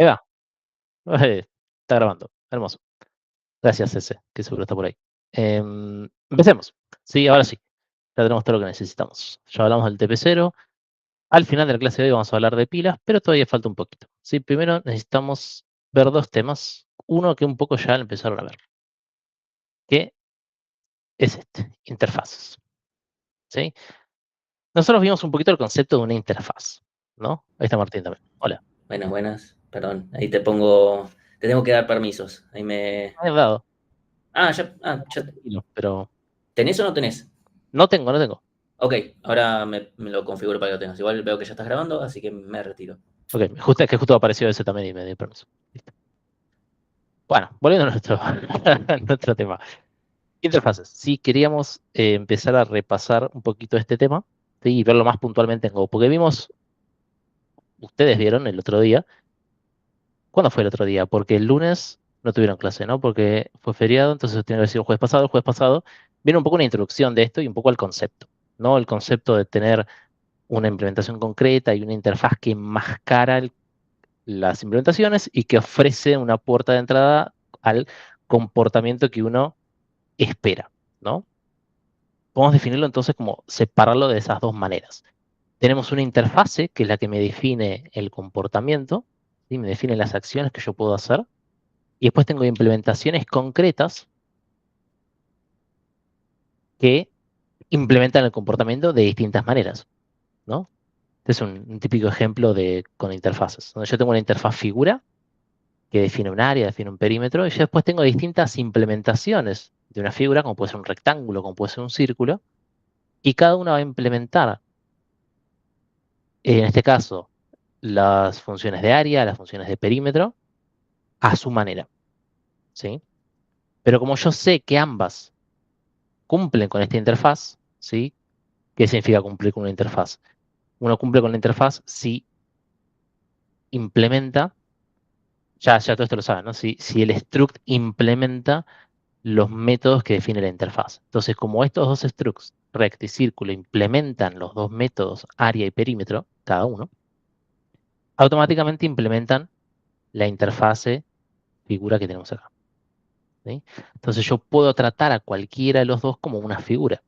Ahí va. Está grabando. Hermoso. Gracias, ese, que seguro está por ahí. Empecemos. Sí, ahora sí. Ya tenemos todo lo que necesitamos. Ya hablamos del TP0. Al final de la clase de hoy vamos a hablar de pilas, pero todavía falta un poquito. Sí, primero necesitamos ver dos temas. Uno que un poco ya empezaron a ver, que es este, interfaces. ¿Sí? Nosotros vimos un poquito el concepto de una interfaz, ¿no? Ahí está Martín también. Hola. Buenas, buenas. Perdón, ahí te pongo. Te tengo que dar permisos. Ahí me. He dado, Ah, ya. tranquilo, pero ¿Tenés o no tenés? no tengo. Ok, ahora me lo configuro para que lo tengas. Igual veo que ya estás grabando, así que me retiro. Ok, es que justo apareció ese también y me dio permiso. Listo. Bueno, volviendo a nuestro, a nuestro tema. Interfaces. Sí, queríamos empezar a repasar un poquito este tema, ¿sí? Y verlo más puntualmente en Go, porque vimos, ustedes vieron el otro día. ¿Cuándo fue el otro día? Porque el lunes no tuvieron clase, ¿no? Porque fue feriado, entonces tiene que haber sido el jueves pasado. El jueves pasado viene un poco una introducción de esto y un poco al concepto, ¿no? El concepto de tener una implementación concreta y una interfaz que enmascara las implementaciones y que ofrece una puerta de entrada al comportamiento que uno espera, ¿no? Podemos definirlo entonces como separarlo de esas dos maneras. Tenemos una interfase que es la que me define el comportamiento, ¿sí? Me define las acciones que yo puedo hacer. Y después tengo implementaciones concretas que implementan el comportamiento de distintas maneras, ¿no? Este es un típico ejemplo de con interfaces, donde yo tengo una interfaz figura que define un área, define un perímetro, y yo después tengo distintas implementaciones de una figura, como puede ser un rectángulo, como puede ser un círculo, y cada una va a implementar, en este caso, las funciones de área, las funciones de perímetro, a su manera, ¿sí? Pero como yo sé que ambas cumplen con esta interfaz, ¿sí? ¿Qué significa cumplir con una interfaz? Uno cumple con la interfaz si implementa, ya todo esto lo saben, ¿no? Si el struct implementa los métodos que define la interfaz. Entonces, como estos dos structs, rect y círculo, implementan los dos métodos área y perímetro, cada uno, automáticamente implementan la interfase figura que tenemos acá, ¿sí? Entonces yo puedo tratar a cualquiera de los dos como una figura.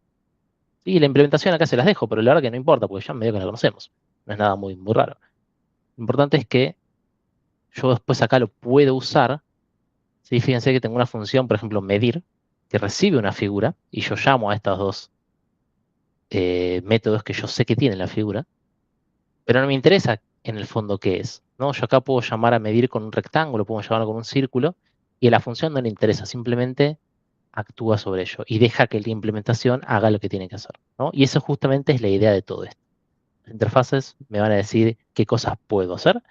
Y la implementación acá se las dejo, pero la verdad que no importa, porque ya medio que la conocemos. No es nada muy raro. Lo importante es que yo después acá lo puedo usar. ¿Sí? Fíjense que tengo una función, por ejemplo, medir, que recibe una figura, y yo llamo a estos dos métodos que yo sé que tiene la figura, pero no me interesa en el fondo qué es, ¿no? Yo acá puedo llamar a medir con un rectángulo, puedo llamarlo con un círculo, y a la función no le interesa, simplemente actúa sobre ello y deja que la implementación haga lo que tiene que hacer, ¿no? Y eso justamente es la idea de todo esto. Las interfaces me van a decir qué cosas puedo hacer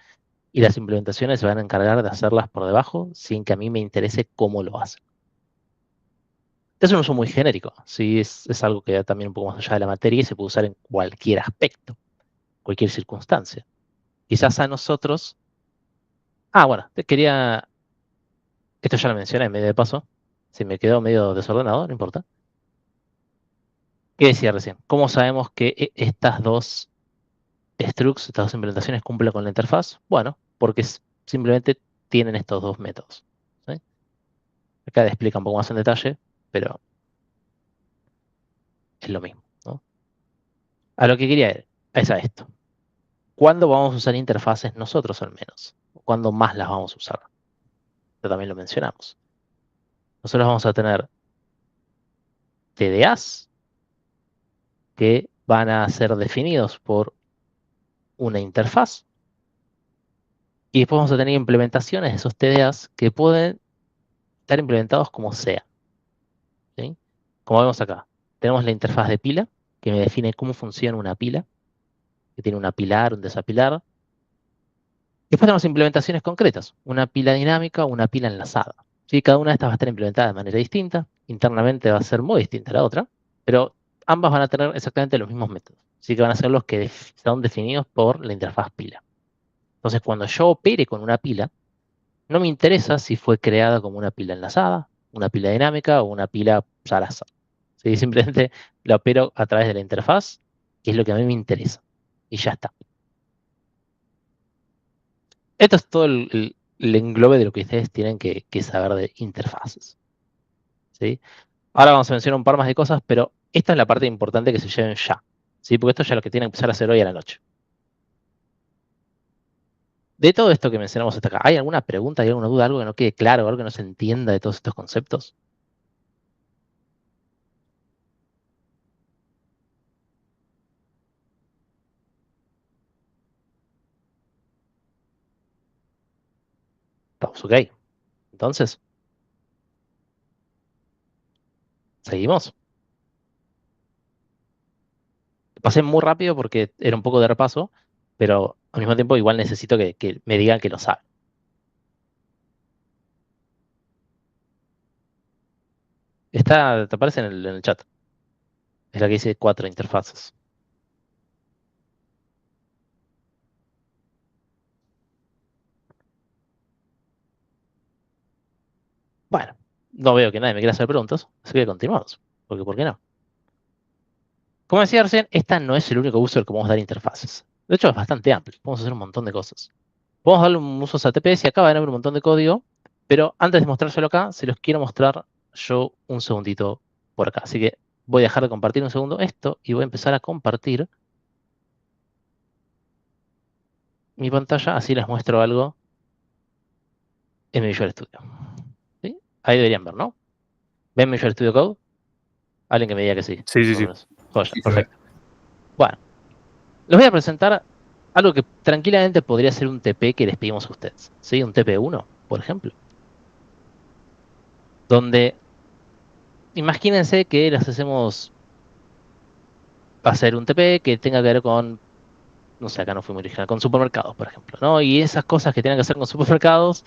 y las implementaciones se van a encargar de hacerlas por debajo sin que a mí me interese cómo lo hacen. Es un uso muy genérico, sí, es algo que va también un poco más allá de la materia y se puede usar en cualquier aspecto, cualquier circunstancia. Quizás a nosotros, bueno, te quería, esto ya lo mencioné en medio de paso, si me quedó medio desordenado, no importa. ¿Qué decía recién? ¿Cómo sabemos que estas dos structs, estas dos implementaciones cumplen con la interfaz? Bueno, porque simplemente tienen estos dos métodos, ¿sí? Acá explica un poco más en detalle, pero es lo mismo, ¿no? A lo que quería ir es a esto. ¿Cuándo vamos a usar interfaces nosotros al menos? ¿Cuándo más las vamos a usar? Esto también lo mencionamos. Nosotros vamos a tener TDAs que van a ser definidos por una interfaz y después vamos a tener implementaciones de esos TDAs que pueden estar implementados como sea, ¿sí? Como vemos acá, tenemos la interfaz de pila que me define cómo funciona una pila, que tiene un apilar, un desapilar. Después tenemos implementaciones concretas, una pila dinámica o una pila enlazada. ¿Sí? Cada una de estas va a estar implementada de manera distinta, internamente va a ser muy distinta a la otra, pero ambas van a tener exactamente los mismos métodos. Así que van a ser los que son definidos por la interfaz pila. Entonces, cuando yo opere con una pila, no me interesa si fue creada como una pila enlazada, una pila dinámica o una pila zaraza. ¿Sí? Simplemente la opero a través de la interfaz, que es lo que a mí me interesa. Y ya está. Esto es todo el englobe de lo que ustedes tienen que saber de interfaces. ¿Sí? Ahora vamos a mencionar un par más de cosas, pero esta es la parte importante que se lleven ya. ¿Sí? Porque esto ya es lo que tienen que empezar a hacer hoy a la noche. De todo esto que mencionamos hasta acá, ¿hay alguna pregunta, hay alguna duda, algo que no quede claro, algo que no se entienda de todos estos conceptos? Estamos ok. Entonces, seguimos. Pasé muy rápido porque era un poco de repaso, pero al mismo tiempo igual necesito que me digan que lo saben. Te aparece en el chat. Es la que dice cuatro interfaces. Bueno, no veo que nadie me quiera hacer preguntas, así que continuamos. Porque, ¿por qué no? Como decía recién, esta no es el único uso del que podemos dar interfaces. De hecho, es bastante amplio. Podemos hacer un montón de cosas. Podemos darle un uso a TPS y acá van a haber un montón de código, pero antes de mostrárselo acá, se los quiero mostrar yo un segundito por acá. Así que voy a dejar de compartir un segundo esto y voy a empezar a compartir mi pantalla, así les muestro algo en mi Visual Studio. ¿Sí? Ahí deberían ver, ¿no? ¿Ven mi Visual Studio Code? Alguien que me diga que sí, Sí, sí, por lo sí. menos. Joya, Sí, se ve. perfecto. Bueno, les voy a presentar algo que tranquilamente podría ser un TP que les pedimos a ustedes. ¿Sí? Un TP1, por ejemplo. Donde imagínense que les hacemos hacer un TP que tenga que ver con, no sé, acá no fui muy original, con supermercados, por ejemplo, ¿no? Y esas cosas que tienen que hacer con supermercados,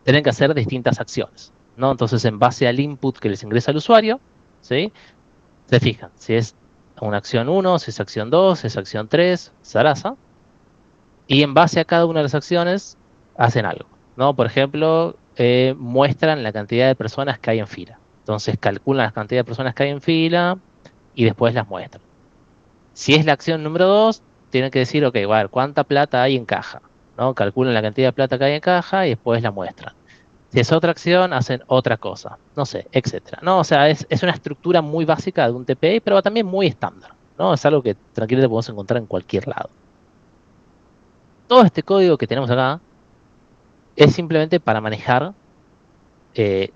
tienen que hacer distintas acciones, ¿no? Entonces, en base al input que les ingresa el usuario, ¿sí? Se fijan si es una acción uno, si es acción 2, si es acción 3, zaraza, y en base a cada una de las acciones hacen algo, ¿no? Por ejemplo, muestran la cantidad de personas que hay en fila. Entonces, calculan la cantidad de personas que hay en fila y después las muestran. Si es la acción número 2, tienen que decir, ok, bueno, ¿cuánta plata hay en caja? ¿No? Calculan la cantidad de plata que hay en caja y después la muestran. Si es otra acción, hacen otra cosa. No sé, etcétera. ¿No? O sea, es una estructura muy básica de un TPI, pero también muy estándar. ¿No? Es algo que tranquilamente podemos encontrar en cualquier lado. Todo este código que tenemos acá es simplemente para manejar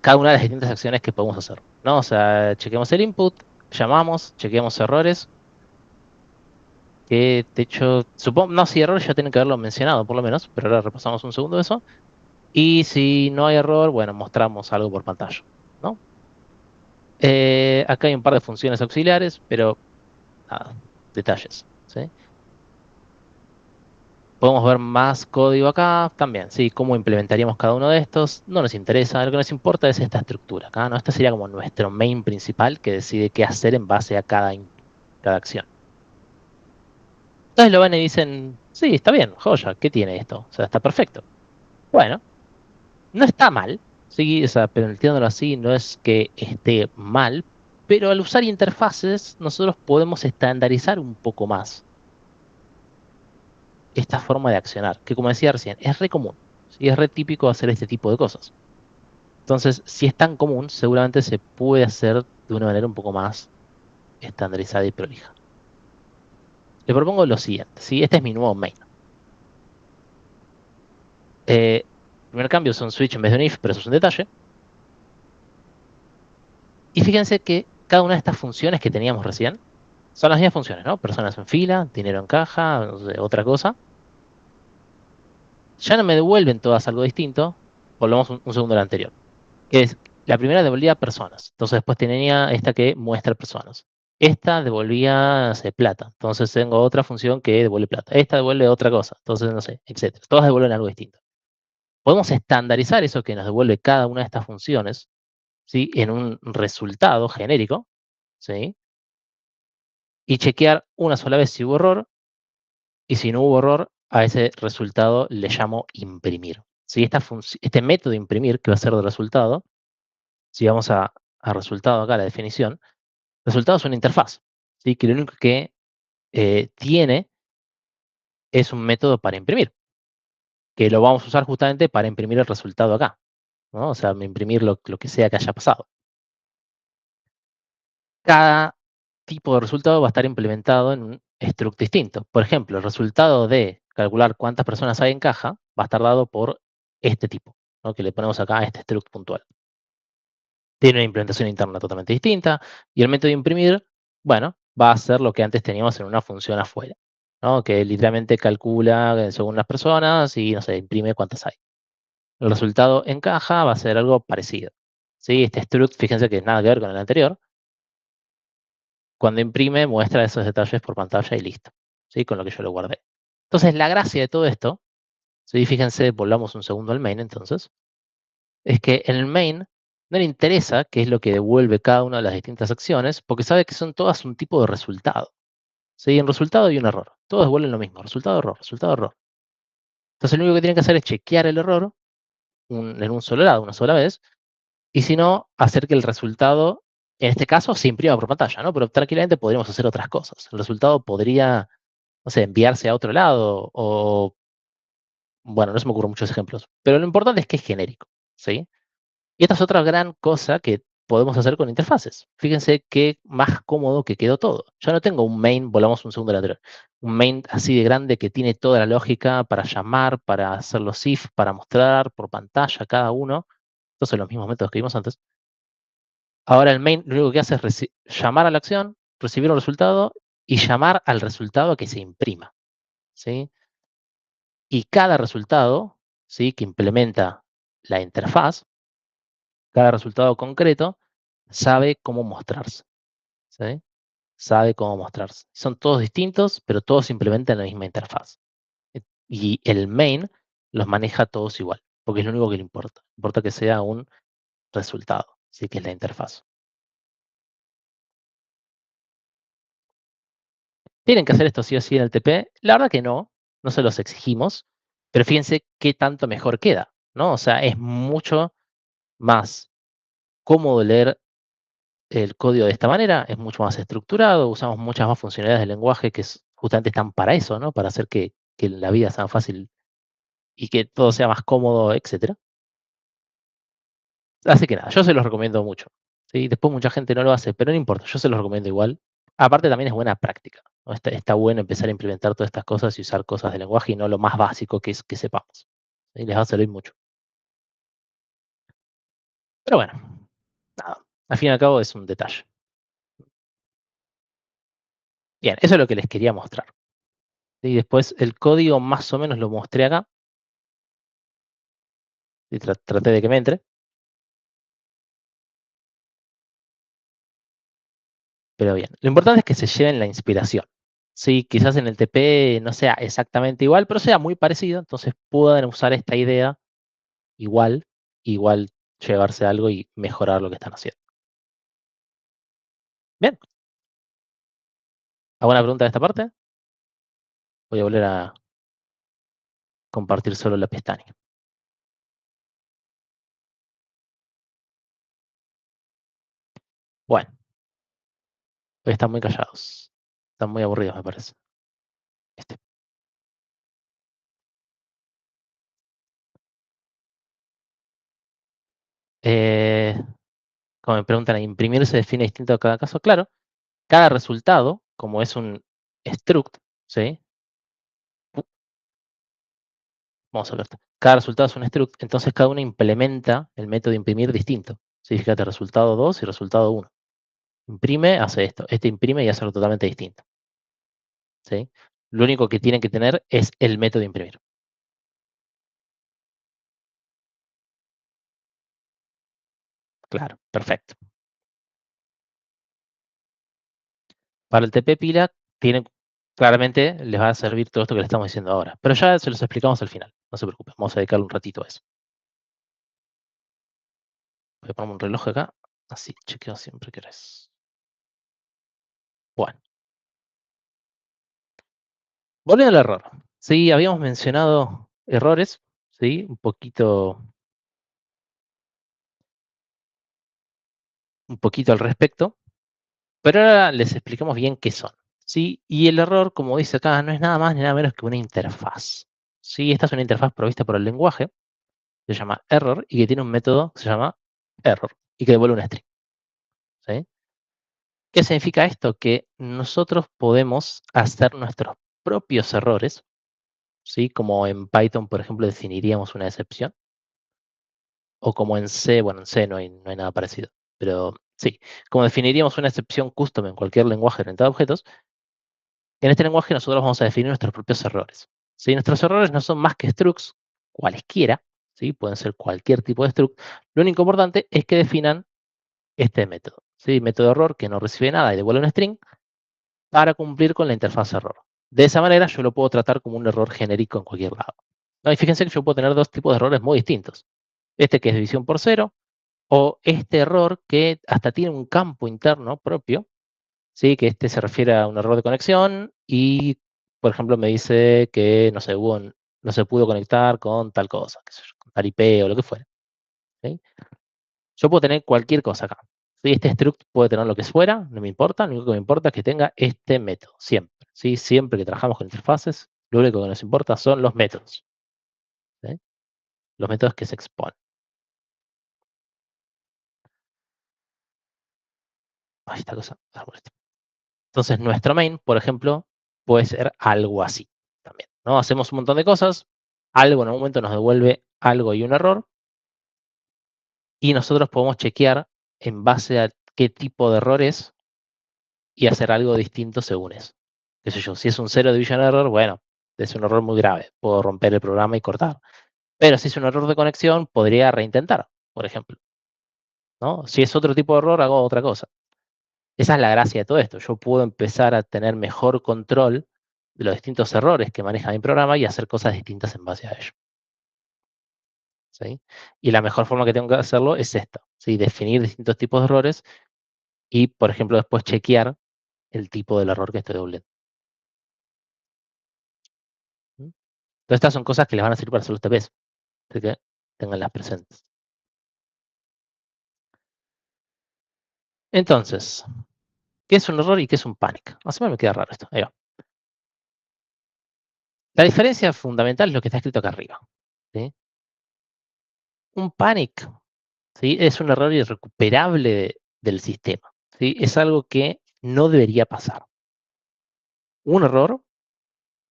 cada una de las distintas acciones que podemos hacer. ¿No? O sea, chequemos el input, llamamos, chequeamos errores, que de hecho, supongo, no, si error ya tienen que haberlo mencionado por lo menos, pero ahora repasamos un segundo eso. Y si no hay error, bueno, mostramos algo por pantalla, ¿no? Acá hay un par de funciones auxiliares, pero nada, detalles, ¿sí? Podemos ver más código acá también, ¿sí? Cómo implementaríamos cada uno de estos. No nos interesa, lo que nos importa es esta estructura acá, ¿no? Esta sería como nuestro main principal que decide qué hacer en base a cada input, cada acción. Entonces lo ven y dicen, sí, está bien, joya, ¿qué tiene esto? O sea, está perfecto. Bueno, no está mal, sí, o sea, pero entiéndolo así, no es que esté mal, pero al usar interfaces nosotros podemos estandarizar un poco más esta forma de accionar, que como decía recién, es re común, ¿sí? Es re típico hacer este tipo de cosas. Entonces, si es tan común, seguramente se puede hacer de una manera un poco más estandarizada y prolija. Le propongo lo siguiente, ¿sí? Este es mi nuevo main. El primer cambio es un switch en vez de un if, pero eso es un detalle. Y fíjense que cada una de estas funciones que teníamos recién son las mismas funciones, ¿no? Personas en fila, dinero en caja, no sé, otra cosa. Ya no me devuelven todas algo distinto. Volvemos un segundo al anterior. Que es, la primera devolvía personas. Entonces después tenía esta que muestra personas. Esta devolvía, no sé, plata. Entonces tengo otra función que devuelve plata. Esta devuelve otra cosa. Entonces, no sé, etcétera. Todas devuelven algo distinto. Podemos estandarizar eso que nos devuelve cada una de estas funciones, ¿sí? En un resultado genérico, ¿sí? Y chequear una sola vez si hubo error. Y si no hubo error, a ese resultado le llamo imprimir. Si este método de imprimir, que va a ser de resultado, si vamos a resultado acá, la definición, resultado es una interfaz, ¿sí? Que lo único que tiene es un método para imprimir. que lo vamos a usar justamente para imprimir el resultado acá, ¿no? O sea, imprimir lo que sea que haya pasado. Cada tipo de resultado va a estar implementado en un struct distinto. Por ejemplo, el resultado de calcular cuántas personas hay en caja va a estar dado por este tipo, ¿no? Que le ponemos acá a este struct puntual. Tiene una implementación interna totalmente distinta y el método de imprimir, bueno, va a ser lo que antes teníamos en una función afuera, ¿no? Que literalmente calcula según las personas y, no sé, imprime cuántas hay. El resultado en caja va a ser algo parecido. ¿Sí? Este struct, fíjense que nada que ver con el anterior. Cuando imprime, muestra esos detalles por pantalla y listo. ¿Sí? Con lo que yo lo guardé. Entonces, la gracia de todo esto, ¿sí? Fíjense, volvamos un segundo al main entonces, es que en el main no le interesa qué es lo que devuelve cada una de las distintas acciones, porque sabe que son todas un tipo de resultado. ¿Sí? En resultado hay un error. Todos devuelven lo mismo. Resultado, error, resultado, error. Entonces, lo único que tiene que hacer es chequear el error en un solo lado, una sola vez, y si no, hacer que el resultado, en este caso, se imprima por pantalla, ¿no? Pero tranquilamente podríamos hacer otras cosas. El resultado podría, no sé, enviarse a otro lado o, bueno, no se me ocurren muchos ejemplos, pero lo importante es que es genérico, ¿sí? Y esta es otra gran cosa que podemos hacer con interfaces. Fíjense qué más cómodo que quedó todo. Ya no tengo un main, volvamos un segundo al anterior, un main así de grande que tiene toda la lógica para llamar, para hacer los if, para mostrar por pantalla cada uno. Estos son los mismos métodos que vimos antes. Ahora el main lo único que hace es llamar a la acción, recibir un resultado y llamar al resultado a que se imprima, ¿sí? Y cada resultado, ¿sí? Que implementa la interfaz, cada resultado concreto, sabe cómo mostrarse, ¿sí? Sabe cómo mostrarse. Son todos distintos, pero todos implementan la misma interfaz. Y el main los maneja todos igual, porque es lo único que le importa. Importa que sea un resultado, ¿sí? Que es la interfaz. ¿Tienen que hacer esto sí o sí en el TP? La verdad que no, no se los exigimos, pero fíjense qué tanto mejor queda, ¿no? O sea, es mucho más cómodo leer el código de esta manera, es mucho más estructurado, usamos muchas más funcionalidades del lenguaje que justamente están para eso, ¿no? Para hacer que la vida sea más fácil y que todo sea más cómodo, etcétera. Así que nada, yo se los recomiendo mucho, ¿sí? Después mucha gente no lo hace, pero no importa, yo se los recomiendo igual. Aparte también es buena práctica, ¿no? Está bueno empezar a implementar todas estas cosas y usar cosas de lenguaje y no lo más básico que es que sepamos. ¿Sí? Les va a servir mucho. Pero bueno, nada, al fin y al cabo es un detalle. Bien, eso es lo que les quería mostrar. Y después el código más o menos lo mostré acá. Y traté de que me entre, pero bien. Lo importante es que se lleven la inspiración. Sí, quizás en el TP no sea exactamente igual, pero sea muy parecido, entonces puedan usar esta idea igual, igual llevarse algo y mejorar lo que están haciendo. Bien, ¿alguna pregunta de esta parte? Voy a volver a compartir solo la pestaña. Bueno, hoy están muy callados. Están muy aburridos, me parece. Este, eh, como me preguntan, ¿imprimir se define distinto a cada caso? Claro, cada resultado, como es un struct, ¿sí? Vamos a ver. Cada resultado es un struct, entonces cada uno implementa el método de imprimir distinto. ¿Sí? Fíjate, resultado 2 y resultado 1. Imprime, hace esto. Este imprime y hace algo totalmente distinto. ¿Sí? Lo único que tienen que tener es el método de imprimir. Claro, perfecto. Para el TP pila, tienen, claramente les va a servir todo esto que le estamos diciendo ahora. Pero ya se los explicamos al final. No se preocupen, vamos a dedicarle un ratito a eso. Voy a ponerme un reloj acá. Así, chequeo siempre que eres. Bueno, volviendo al error. Sí, habíamos mencionado errores, ¿sí? Un poquito al respecto, pero ahora les explicamos bien qué son, ¿sí? Y el error, como dice acá, no es nada más ni nada menos que una interfaz. ¿sí? Esta es una interfaz provista por el lenguaje, que se llama error, y que tiene un método que se llama error, y que devuelve un string, ¿sí? ¿Qué significa esto? Que nosotros podemos hacer nuestros propios errores, ¿sí? Como en Python, por ejemplo, definiríamos una excepción, o como en C, bueno, en C no hay nada parecido, pero sí, como definiríamos una excepción custom en cualquier lenguaje orientado a objetos, en este lenguaje nosotros vamos a definir nuestros propios errores. ¿Sí? Nuestros errores no son más que structs, cualesquiera, ¿sí? Pueden ser cualquier tipo de struct. Lo único importante es que definan este método, ¿sí? Método error que no recibe nada y devuelve un string para cumplir con la interfaz error. De esa manera yo lo puedo tratar como un error genérico en cualquier lado. ¿No? Y fíjense que yo puedo tener dos tipos de errores muy distintos. Este que es división por cero, o este error que hasta tiene un campo interno propio, ¿sí? Que este se refiere a un error de conexión y, por ejemplo, me dice que, no sé, no se pudo conectar con tal cosa, qué sé yo, con tal IP o lo que fuera, ¿sí? Yo puedo tener cualquier cosa acá, ¿sí? Este struct puede tener lo que fuera, no me importa, lo único que me importa es que tenga este método, siempre, ¿sí? Siempre que trabajamos con interfaces, lo único que nos importa son los métodos, ¿sí? Los métodos que se exponen. Ay, esta cosa, me molesta. Entonces, nuestro main, por ejemplo, puede ser algo así también, ¿no? Hacemos un montón de cosas, algo en algún momento nos devuelve algo y un error, y nosotros podemos chequear en base a qué tipo de error es y hacer algo distinto según eso. Qué sé yo, si es un zero division error, bueno, es un error muy grave, puedo romper el programa y cortar. Pero si es un error de conexión, podría reintentar, por ejemplo, ¿no? Si es otro tipo de error, hago otra cosa. Esa es la gracia de todo esto. Yo puedo empezar a tener mejor control de los distintos errores que maneja mi programa y hacer cosas distintas en base a ello, ¿sí? Y la mejor forma que tengo que hacerlo es esta, ¿sí? Definir distintos tipos de errores y, por ejemplo, después chequear el tipo del error que estoy doblando. ¿Mm? Entonces, estas son cosas que les van a servir para hacer los TPs, así que tenganlas presentes. Entonces, ¿qué es un error y qué es un panic? Así me queda raro esto. Ahí va. La diferencia fundamental es lo que está escrito acá arriba, ¿sí? Un panic, ¿sí? Es un error irrecuperable del sistema, ¿sí? Es algo que no debería pasar. Un error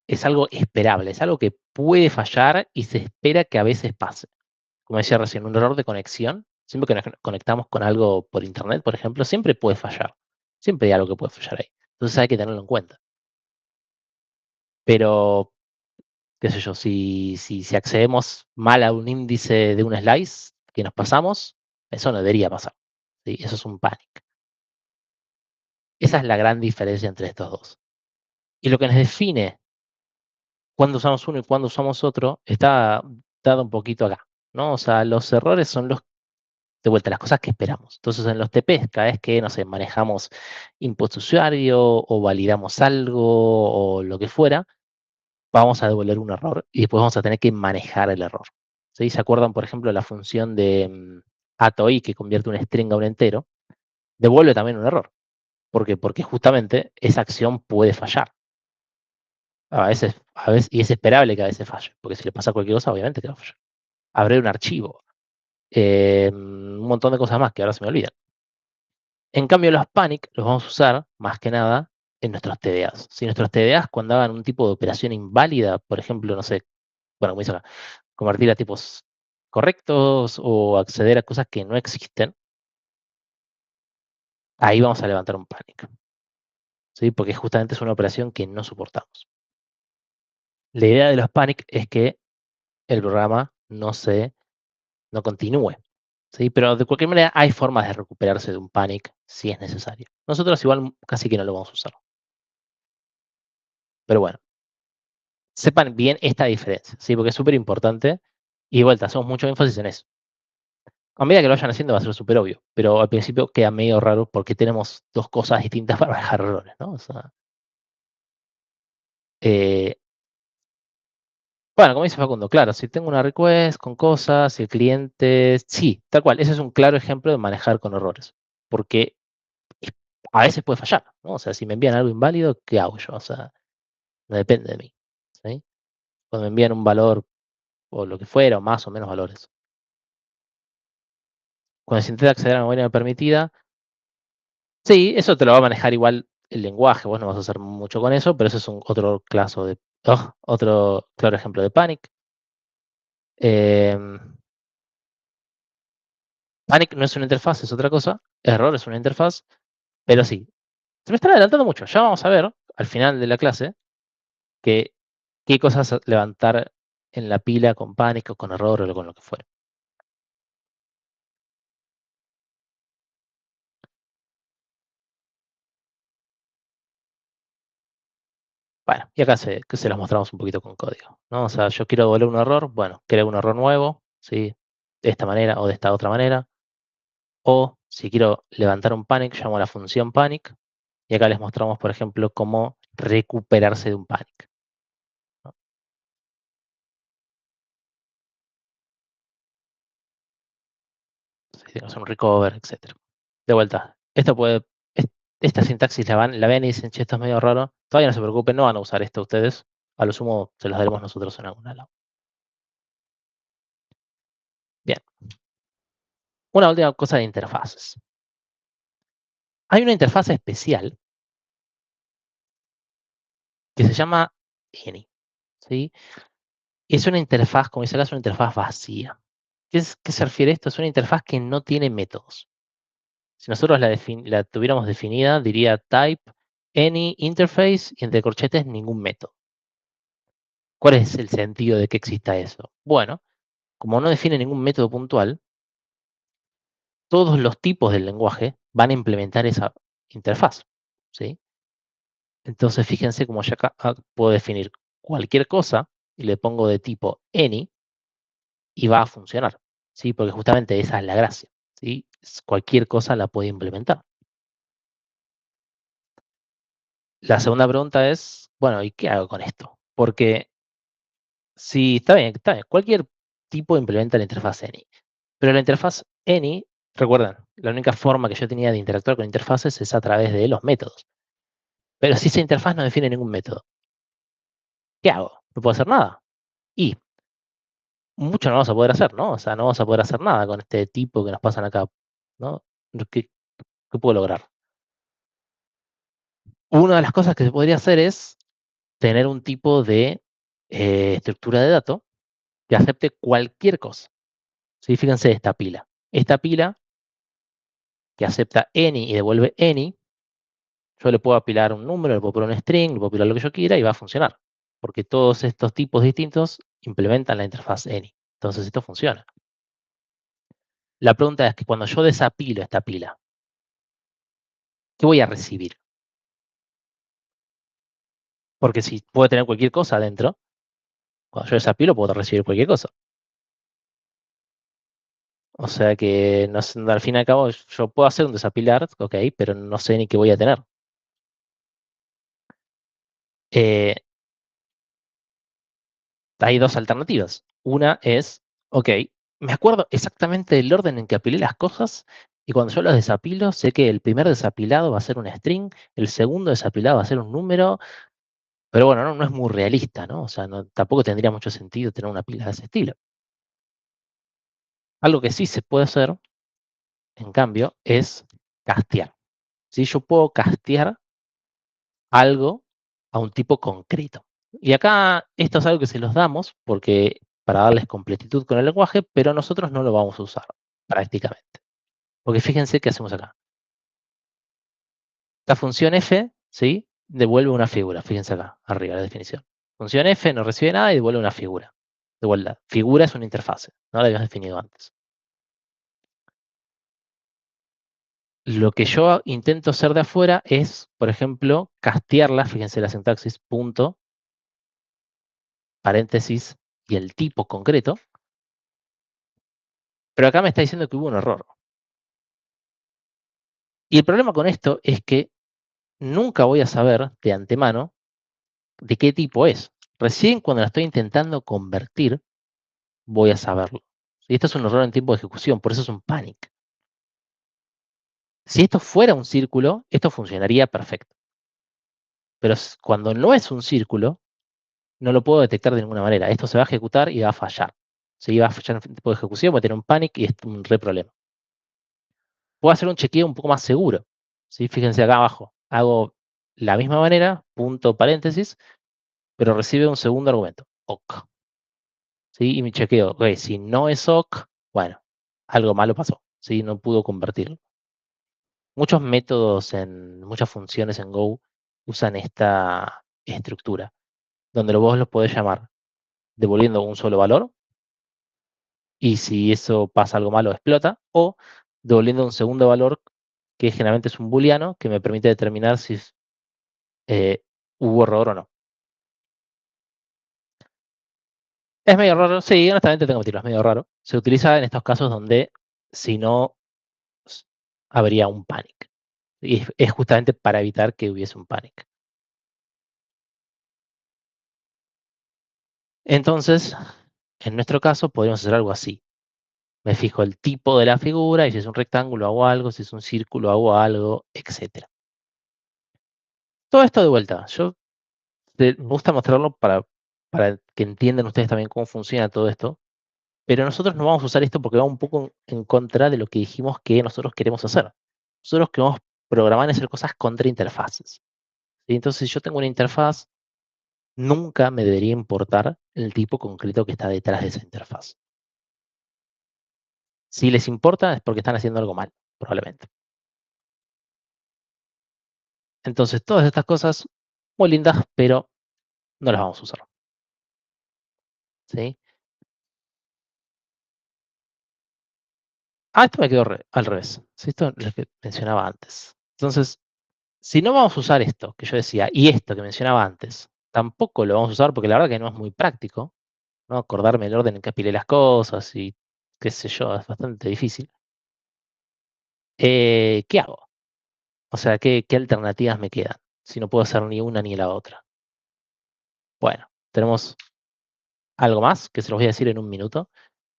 es algo esperable, es algo que puede fallar y se espera que a veces pase. Como decía recién, un error de conexión, siempre que nos conectamos con algo por internet, por ejemplo, siempre puede fallar. Siempre hay algo que puede fallar ahí. Entonces hay que tenerlo en cuenta. Pero, qué sé yo, si accedemos mal a un índice de un slice que nos pasamos, eso no debería pasar, ¿sí? Eso es un panic. Esa es la gran diferencia entre estos dos. Y lo que nos define cuándo usamos uno y cuándo usamos otro está dado un poquito acá, ¿no? O sea, los errores son de vuelta, las cosas que esperamos. Entonces, en los TPs, cada vez que, no sé, manejamos input usuario o validamos algo o lo que fuera, vamos a devolver un error y después vamos a tener que manejar el error. ¿Sí? ¿Se acuerdan, por ejemplo, la función de atoI que convierte un string a un entero? Devuelve también un error. ¿Por qué? Porque justamente esa acción puede fallar. Y es esperable que a veces falle, porque si le pasa cualquier cosa, obviamente que va a fallar. Abrir un archivo, un montón de cosas más que ahora se me olvidan. En cambio, los panic los vamos a usar más que nada en nuestros TDAs. Si nuestros TDAs cuando hagan un tipo de operación inválida, por ejemplo, no sé, bueno, como dice acá, convertir a tipos correctos o acceder a cosas que no existen, ahí vamos a levantar un panic, ¿sí? Porque justamente es una operación que no soportamos. La idea de los panic es que el programa no continúe, ¿sí? Pero de cualquier manera hay formas de recuperarse de un panic si es necesario. Nosotros igual casi que no lo vamos a usar. Pero bueno, sepan bien esta diferencia, ¿sí? Porque es súper importante. Y de vuelta, hacemos mucho énfasis en eso. A medida que lo vayan haciendo va a ser súper obvio, pero al principio queda medio raro porque tenemos dos cosas distintas para manejar errores, ¿no? O sea, eh, bueno, como dice Facundo, claro, si tengo una request con cosas, si el cliente, sí, tal cual, ese es un claro ejemplo de manejar con errores, porque es- a veces puede fallar, ¿no? O sea, si me envían algo inválido, ¿qué hago yo? O sea, no depende de mí, ¿sí? cuando me envían un valor o lo que fuera, o más o menos valores. Cuando se intenta acceder a la memoria no permitida, sí, eso te lo va a manejar igual el lenguaje, vos no vas a hacer mucho con eso, pero eso es otro caso otro claro ejemplo de panic. Em, Panic no es una interfaz, es otra cosa. Error es una interfaz, pero sí. Se me está adelantando mucho. Ya vamos a ver al final de la clase que, qué cosas levantar en la pila con Panic o con error o con lo que fuera. Bueno, y acá que se los mostramos un poquito con código, ¿no? O sea, yo quiero devolver un error, bueno, creo un error nuevo, ¿sí? De esta manera o de esta otra manera. O si quiero levantar un panic, llamo a la función panic. Y acá les mostramos, por ejemplo, cómo recuperarse de un panic, ¿no? Si tenemos un recover, etc. De vuelta, esta sintaxis la ven y dicen, che, esto es medio raro. Todavía no se preocupen, no van a usar esto ustedes. A lo sumo se los daremos nosotros en algún lado. Bien, una última cosa de interfaces. Hay una interfaz especial que se llama Any, ¿sí? Es una interfaz, como dice acá, es una interfaz vacía. ¿Qué se refiere a esto? Es una interfaz que no tiene métodos. Si nosotros la tuviéramos definida, diría type any interface y entre corchetes ningún método. ¿Cuál es el sentido de que exista eso? Bueno, como no define ningún método puntual, todos los tipos del lenguaje van a implementar esa interfaz, ¿sí? Entonces, fíjense cómo ya acá puedo definir cualquier cosa y le pongo de tipo any y va a funcionar, ¿sí? Porque justamente esa es la gracia, ¿sí? Cualquier cosa la puede implementar. La segunda pregunta es, bueno, ¿y qué hago con esto? Porque sí, está bien, cualquier tipo implementa la interfaz any, pero la interfaz any, recuerden, la única forma que yo tenía de interactuar con interfaces es a través de los métodos. Pero si esa interfaz no define ningún método, ¿qué hago? No puedo hacer nada. Y mucho no vamos a poder hacer, ¿no? O sea, no vamos a poder hacer nada con este tipo que nos pasan acá, ¿no? ¿Qué, qué puedo lograr? Una de las cosas que se podría hacer es tener un tipo de estructura de datos que acepte cualquier cosa. ¿Sí? Fíjense esta pila. Esta pila que acepta any y devuelve any, yo le puedo apilar un número, le puedo poner un string, le puedo apilar lo que yo quiera y va a funcionar. Porque todos estos tipos distintos implementan la interfaz any. Entonces esto funciona. La pregunta es que cuando yo desapilo esta pila, ¿qué voy a recibir? Porque si puedo tener cualquier cosa adentro, cuando yo desapilo puedo recibir cualquier cosa. O sea que no al fin y al cabo yo puedo hacer un desapilar, ok, pero no sé ni qué voy a tener. Eh, Hay dos alternativas. Una es, ok, me acuerdo exactamente del orden en que apilé las cosas y cuando yo las desapilo, sé que el primer desapilado va a ser un string, el segundo desapilado va a ser un número, pero bueno, no es muy realista, ¿no? O sea, tampoco tendría mucho sentido tener una pila de ese estilo. Algo que sí se puede hacer, en cambio, es castear. Si yo puedo castear algo a un tipo concreto. Y acá esto es algo que se los damos porque para darles completitud con el lenguaje, pero nosotros no lo vamos a usar prácticamente. Porque fíjense qué hacemos acá. La función f, ¿sí? Devuelve una figura. Fíjense acá, arriba la definición. Función f no recibe nada y devuelve una figura. De vuelta, figura es una interfase, no la habíamos definido antes. Lo que yo intento hacer de afuera es, por ejemplo, castearla, fíjense la sintaxis, punto, paréntesis y el tipo concreto. Pero acá me está diciendo que hubo un error. Y el problema con esto es que nunca voy a saber de antemano de qué tipo es. Recién cuando la estoy intentando convertir, voy a saberlo. Y esto es un error en tiempo de ejecución, por eso es un panic. Si esto fuera un círculo, esto funcionaría perfecto. Pero cuando no es un círculo, no lo puedo detectar de ninguna manera. Esto se va a ejecutar y va a fallar. ¿Sí? Va a fallar en el tipo de ejecución, va a tener un panic y es un re problema. Puedo hacer un chequeo un poco más seguro. ¿Sí? Fíjense acá abajo. Hago la misma manera, punto paréntesis, pero recibe un segundo argumento, OK. ¿Sí? Y mi chequeo, ok, si no es OK, bueno, algo malo pasó. ¿Sí? No pudo convertirlo. Muchos métodos, muchas funciones en Go usan esta estructura, donde vos los podés llamar devolviendo un solo valor, y si eso pasa algo malo, explota, o devolviendo un segundo valor, que generalmente es un booleano, que me permite determinar si eh, hubo error o no. Es medio raro, sí, honestamente tengo que decirlo, es medio raro. Se utiliza en estos casos donde si no s- habría un panic. Y es justamente para evitar que hubiese un panic. Entonces, en nuestro caso, podríamos hacer algo así. Me fijo el tipo de la figura y si es un rectángulo hago algo, si es un círculo hago algo, etcétera. Todo esto de vuelta. Me gusta mostrarlo para que entiendan ustedes también cómo funciona todo esto. Pero nosotros no vamos a usar esto porque va un poco en contra de lo que dijimos que nosotros queremos hacer. Nosotros queremos programar y hacer cosas contra interfaces. ¿Sí? Entonces, si yo tengo una interfaz, nunca me debería importar el tipo concreto que está detrás de esa interfaz. Si les importa es porque están haciendo algo mal, probablemente. Entonces, todas estas cosas muy lindas, pero no las vamos a usar. ¿Sí? Esto me quedó al revés. ¿Sí? Esto es lo que mencionaba antes. Entonces, si no vamos a usar esto que yo decía y esto que mencionaba antes, tampoco lo vamos a usar porque la verdad que no es muy práctico, ¿no? Acordarme el orden en que apilé las cosas y qué sé yo, es bastante difícil. ¿Qué hago? O sea, ¿qué alternativas me quedan? Si no puedo hacer ni una ni la otra. Bueno, tenemos algo más que se los voy a decir en un minuto.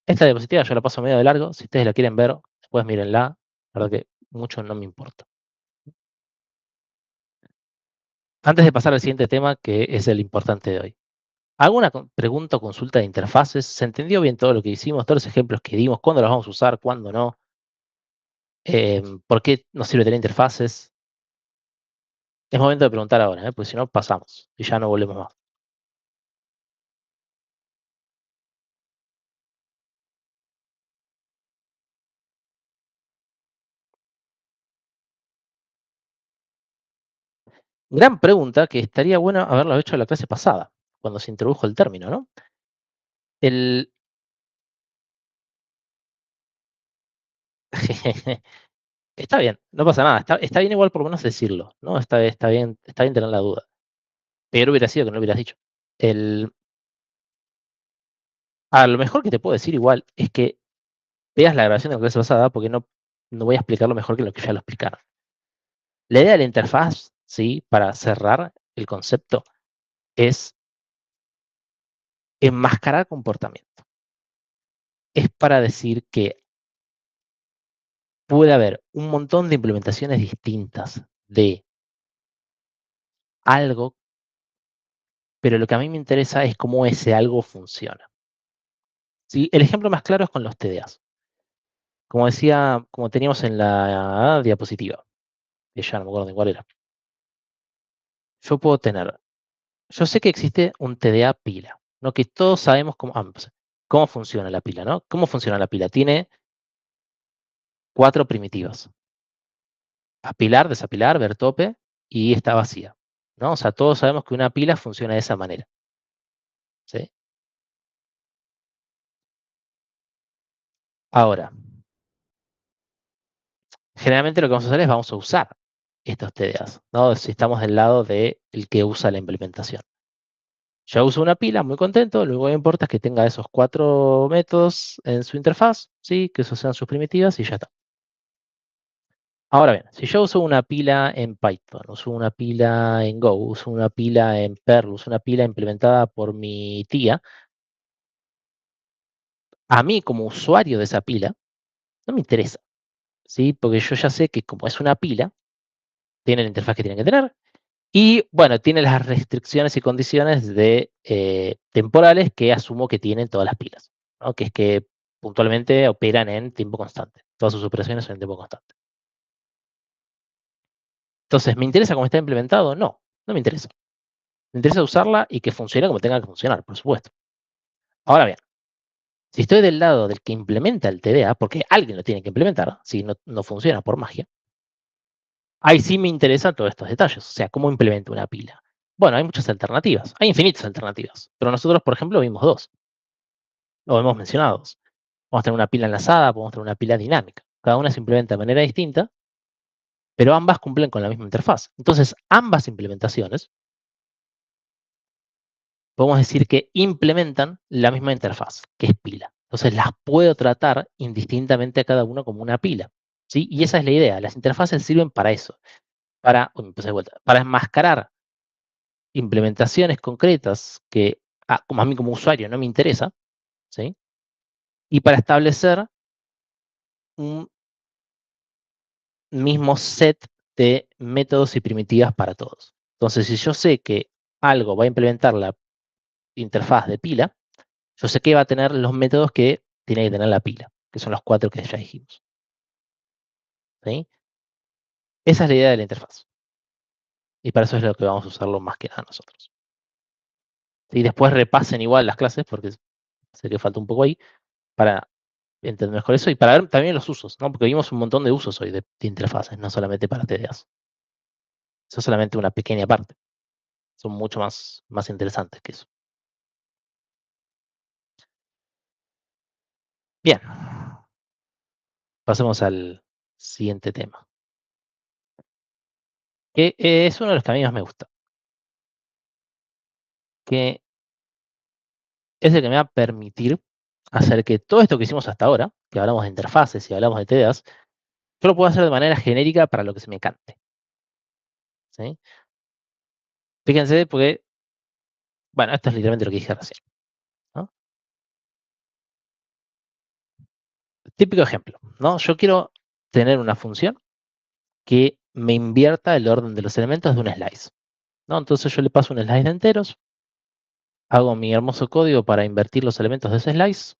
Esta diapositiva yo la paso medio de largo. Si ustedes la quieren ver, después mírenla. La verdad que mucho no me importa. Antes de pasar al siguiente tema, que es el importante de hoy. ¿Alguna pregunta o consulta de interfaces? ¿Se entendió bien todo lo que hicimos, todos los ejemplos que dimos? ¿Cuándo los vamos a usar? ¿Cuándo no? ¿Por qué nos sirve tener interfaces? Es momento de preguntar ahora, porque si no, pasamos y ya no volvemos más. Gran pregunta que estaría bueno haberlo hecho en la clase pasada, cuando se introdujo el término, ¿no? El... Está bien, no pasa nada. Está bien igual por lo menos decirlo, ¿no? Está bien tener la duda. Pero hubiera sido que no lo hubieras dicho. El... A lo mejor que te puedo decir igual es que veas la grabación de la clase pasada porque no voy a explicarlo mejor que lo que ya lo explicaron. La idea de la interfaz, ¿sí? Para cerrar el concepto, es enmascarar comportamiento. Es para decir que puede haber un montón de implementaciones distintas de algo, pero lo que a mí me interesa es cómo ese algo funciona. ¿Sí? El ejemplo más claro es con los TDAs. Como decía, como teníamos en la diapositiva, que ya no me acuerdo de cuál era. Yo puedo tener, yo sé que existe un TDA pila, ¿no? Que todos sabemos cómo funciona la pila, ¿no? ¿Cómo funciona la pila? Tiene 4 primitivas. Apilar, desapilar, ver tope y está vacía, ¿no? O sea, todos sabemos que una pila funciona de esa manera, ¿sí? Ahora, generalmente lo que vamos a hacer es vamos a usar estos TDAs, ¿no? Si estamos del lado del que usa la implementación. Yo uso una pila, muy contento, lo único que me importa es que tenga esos 4 métodos en su interfaz, ¿sí? Que esos sean sus primitivas y ya está. Ahora bien, si yo uso una pila en Python, uso una pila en Go, uso una pila en Perl, uso una pila implementada por mi tía, a mí como usuario de esa pila, no me interesa, ¿sí? Porque yo ya sé que como es una pila, tiene la interfaz que tiene que tener, Y bueno, tiene las restricciones y condiciones de temporales que asumo que tienen todas las pilas, ¿no? Que es que puntualmente operan en tiempo constante. Todas sus operaciones son en tiempo constante. Entonces, ¿me interesa cómo está implementado? No, no me interesa. Me interesa usarla y que funcione como tenga que funcionar, por supuesto. Ahora bien, si estoy del lado del que implementa el TDA, porque alguien lo tiene que implementar, si no, no funciona por magia, ahí sí me interesan todos estos detalles. O sea, ¿cómo implemento una pila? Bueno, hay muchas alternativas, hay infinitas alternativas, pero nosotros, por ejemplo, vimos dos, o hemos mencionado dos. Podemos tener una pila enlazada, podemos tener una pila dinámica. Cada una se implementa de manera distinta, pero ambas cumplen con la misma interfaz. Entonces, ambas implementaciones, podemos decir que implementan la misma interfaz, que es pila. Entonces, las puedo tratar indistintamente a cada uno como una pila, ¿sí? Y esa es la idea. Las interfaces sirven para eso, uy, me empecé de vuelta, para enmascarar implementaciones concretas que como a mí como usuario no me interesa, ¿sí? Y para establecer un mismo set de métodos y primitivas para todos. Entonces, si yo sé que algo va a implementar la interfaz de pila, yo sé que va a tener los métodos que tiene que tener la pila, que son los cuatro que ya dijimos, ¿sí? Esa es la idea de la interfaz. Y para eso es lo que vamos a usarlo más que nada nosotros. Y después repasen igual las clases, porque sé que falta un poco ahí, para entender mejor eso y para ver también los usos, ¿no? Porque vimos un montón de usos hoy de interfaces, no solamente para TDAs. Eso es solamente una pequeña parte. Son mucho más interesantes que eso. Bien, pasemos al siguiente tema, que es uno de los que a mí más me gusta, que es el que me va a permitir hacer que todo esto que hicimos hasta ahora, que hablamos de interfaces y hablamos de TDAs, yo lo puedo hacer de manera genérica para lo que se me cante, ¿sí? Fíjense, porque, bueno, esto es literalmente lo que dije recién, ¿no? Típico ejemplo, ¿no? Yo quiero tener una función que me invierta el orden de los elementos de un slice, ¿no? Entonces yo le paso un slice de enteros, hago mi hermoso código para invertir los elementos de ese slice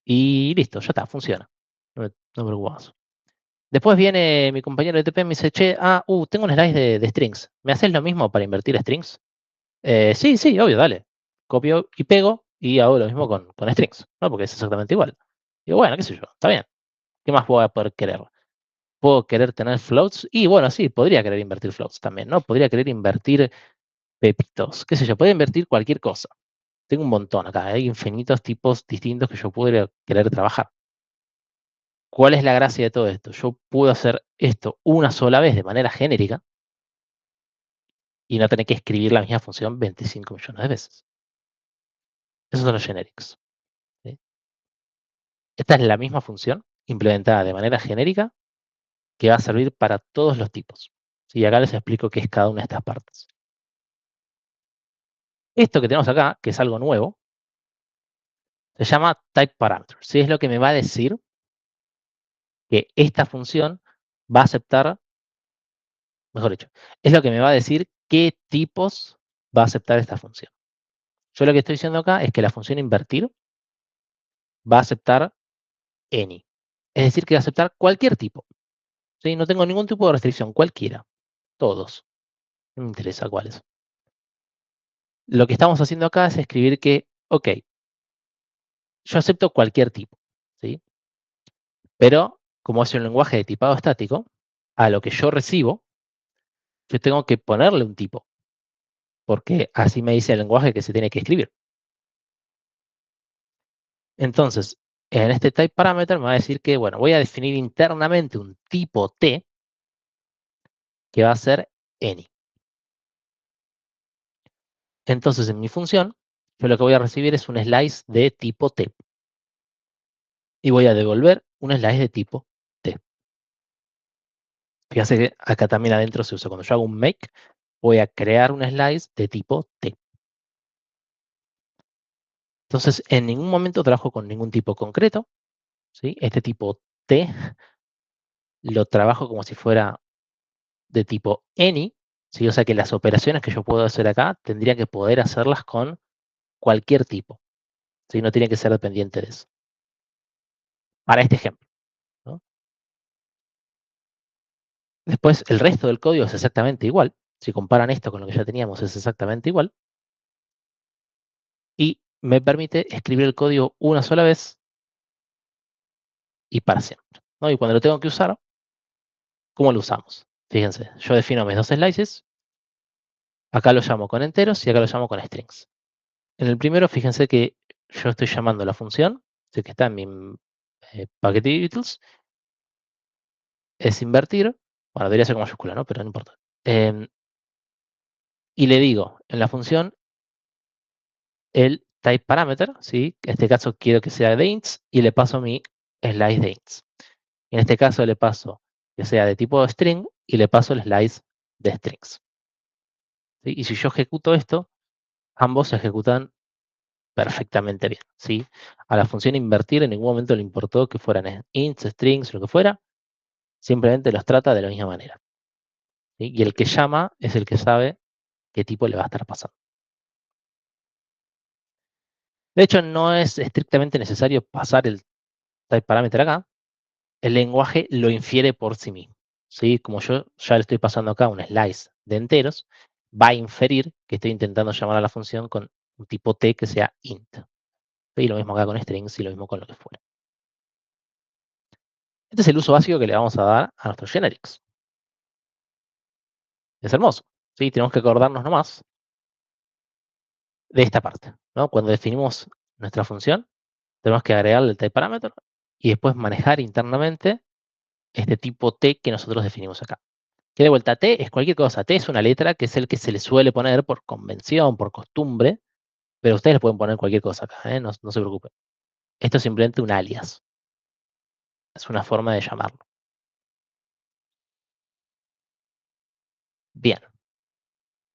y listo, ya está, funciona. No me preocupo más. Después viene mi compañero de TP y me dice, che, tengo un slice de strings. ¿Me haces lo mismo para invertir strings? Sí, sí, obvio, dale. Copio y pego y hago lo mismo con strings, ¿no? Porque es exactamente igual. Digo, bueno, qué sé yo, está bien. ¿Qué más voy a poder querer? ¿Puedo querer tener floats? Y bueno, sí, podría querer invertir floats también, ¿no? Podría querer invertir pepitos, qué sé yo, puede invertir cualquier cosa. Tengo un montón acá, hay infinitos tipos distintos que yo podría querer trabajar. ¿Cuál es la gracia de todo esto? Yo puedo hacer esto una sola vez de manera genérica y no tener que escribir la misma función 25 millones de veces. Esos son los generics, ¿sí? Esta es la misma función implementada de manera genérica que va a servir para todos los tipos. Y acá les explico qué es cada una de estas partes. Esto que tenemos acá, que es algo nuevo, se llama type parameter. ¿Sí? Es lo que me va a decir que esta función va a aceptar, mejor dicho, es lo que me va a decir qué tipos va a aceptar esta función. Yo lo que estoy diciendo acá es que la función invertir va a aceptar any. Es decir, que va a aceptar cualquier tipo. ¿Sí? No tengo ningún tipo de restricción, cualquiera. Todos. No me interesa cuáles. Lo que estamos haciendo acá es escribir que, ok, yo acepto cualquier tipo, ¿sí? Pero como es un lenguaje de tipado estático, a lo que yo recibo, yo tengo que ponerle un tipo, porque así me dice el lenguaje que se tiene que escribir. Entonces, en este type parameter me va a decir que, bueno, voy a definir internamente un tipo T que va a ser any. Entonces, en mi función, yo lo que voy a recibir es un slice de tipo T. Y voy a devolver un slice de tipo T. Fíjense que acá también adentro se usa. Cuando yo hago un make, voy a crear un slice de tipo T. Entonces, en ningún momento trabajo con ningún tipo concreto, ¿sí? Este tipo T lo trabajo como si fuera de tipo any, ¿sí? O sea que las operaciones que yo puedo hacer acá tendría que poder hacerlas con cualquier tipo, ¿sí? No tiene que ser dependiente de eso. Para este ejemplo, ¿no? Después, el resto del código es exactamente igual. Si comparan esto con lo que ya teníamos, es exactamente igual. Y me permite escribir el código una sola vez y para siempre, ¿no? Y cuando lo tengo que usar, ¿cómo lo usamos? Fíjense, yo defino mis dos slices, acá lo llamo con enteros y acá lo llamo con strings. En el primero, fíjense que yo estoy llamando la función, que está en mi paquete de utils, es invertir, bueno, debería ser con mayúscula, ¿no? Pero no importa. Y le digo en la función el type parameter, ¿sí? En este caso quiero que sea de ints y le paso mi slice de ints. En este caso le paso que sea de tipo string y le paso el slice de strings. ¿Sí? Y si yo ejecuto esto, ambos se ejecutan perfectamente bien, ¿sí? A la función invertir en ningún momento le importó que fueran ints, strings, lo que fuera, simplemente los trata de la misma manera, ¿sí? Y el que llama es el que sabe qué tipo le va a estar pasando. De hecho, no es estrictamente necesario pasar el type parameter acá, el lenguaje lo infiere por sí mismo, ¿sí? Como yo ya le estoy pasando acá un slice de enteros, va a inferir que estoy intentando llamar a la función con un tipo T que sea int. Y lo mismo acá con strings y lo mismo con lo que fuera. Este es el uso básico que le vamos a dar a nuestros generics. Es hermoso, ¿sí? Tenemos que acordarnos nomás de esta parte, ¿no? Cuando definimos nuestra función, tenemos que agregarle el type parameter y después manejar internamente este tipo T que nosotros definimos acá. Que de vuelta, T es cualquier cosa. T es una letra que es el que se le suele poner por convención, por costumbre, pero ustedes le pueden poner cualquier cosa acá, ¿eh? No se preocupen. Esto es simplemente un alias. Es una forma de llamarlo. Bien,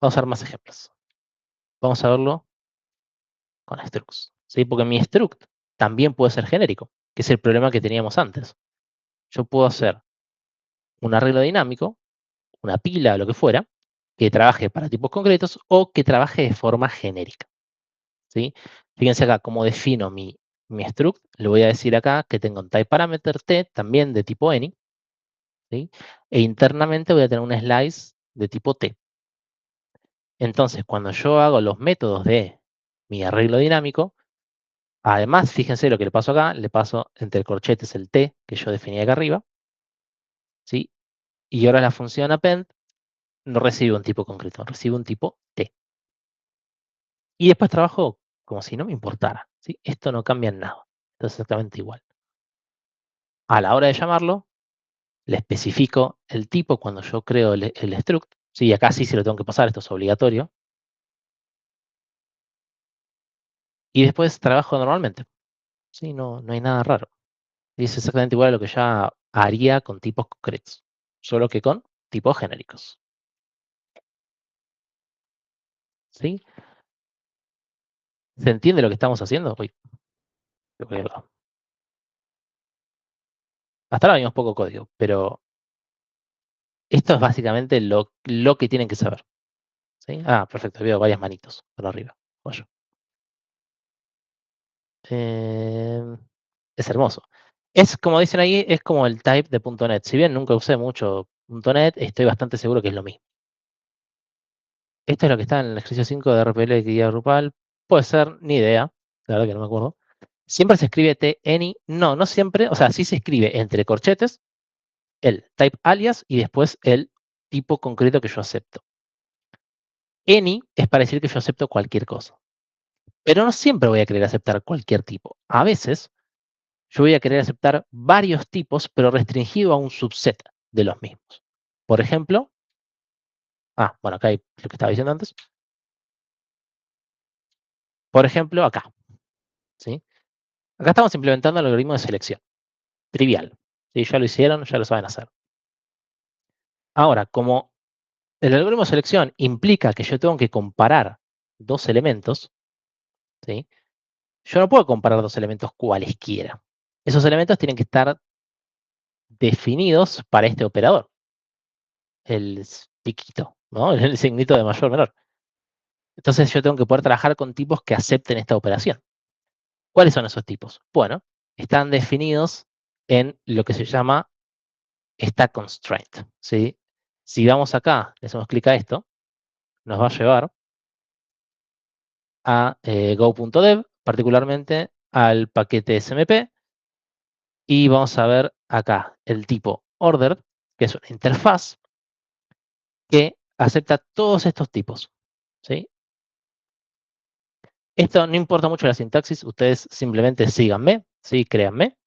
vamos a ver más ejemplos. Vamos a verlo con structs, ¿sí? Porque mi struct también puede ser genérico, que es el problema que teníamos antes. Yo puedo hacer un arreglo dinámico, una pila o lo que fuera, que trabaje para tipos concretos o que trabaje de forma genérica, ¿sí? Fíjense acá, cómo defino mi struct, le voy a decir acá que tengo un type parameter T, también de tipo any, ¿sí? E internamente voy a tener un slice de tipo T. Entonces, cuando yo hago los métodos de mi arreglo dinámico, además, fíjense lo que le paso acá, le paso entre corchetes el T que yo definí acá arriba, ¿sí? Y ahora la función append no recibe un tipo concreto, recibe un tipo T. Y después trabajo como si no me importara, ¿sí? Esto no cambia en nada, esto es exactamente igual. A la hora de llamarlo, le especifico el tipo cuando yo creo el struct, ¿sí? Acá sí se lo tengo que pasar, esto es obligatorio. Y después trabajo normalmente, ¿sí? No hay nada raro. Y es exactamente igual a lo que ya haría con tipos concretos, solo que con tipos genéricos, ¿sí? ¿Se entiende lo que estamos haciendo? Uy, creo que hasta ahora vimos poco código, pero esto es básicamente lo que tienen que saber, ¿sí? Ah, perfecto, veo varias manitos por arriba. Oye. Es hermoso. Es como dicen ahí, es como el type de .NET. Si bien nunca usé mucho .NET, estoy bastante seguro que es lo mismo. Esto es lo que está en el ejercicio 5 de RPL que guía Drupal. Puede ser, ni idea, la verdad que no me acuerdo. Siempre se escribe any. No siempre, o sea, sí se escribe entre corchetes el type alias y después el tipo concreto que yo acepto. Any es para decir que yo acepto cualquier cosa. Pero no siempre voy a querer aceptar cualquier tipo. A veces yo voy a querer aceptar varios tipos, pero restringido a un subset de los mismos. Por ejemplo, bueno, acá hay lo que estaba diciendo antes. Por ejemplo, acá, ¿sí? Acá estamos implementando el algoritmo de selección. Trivial. ¿Sí? Ya lo hicieron, ya lo saben hacer. Ahora, como el algoritmo de selección implica que yo tengo que comparar dos elementos, ¿sí? Yo no puedo comparar dos elementos cualesquiera. Esos elementos tienen que estar definidos para este operador, el piquito, ¿no? El signito de mayor menor. Entonces yo tengo que poder trabajar con tipos que acepten esta operación. ¿Cuáles son esos tipos? Bueno, están definidos en lo que se llama stack constraint, ¿sí? Si vamos acá, le hacemos clic a esto, nos va a llevar a go.dev, particularmente al paquete SMP, y vamos a ver acá el tipo ordered, que es una interfaz que acepta todos estos tipos, ¿sí? Esto no importa mucho la sintaxis, ustedes simplemente síganme, ¿sí? Créanme.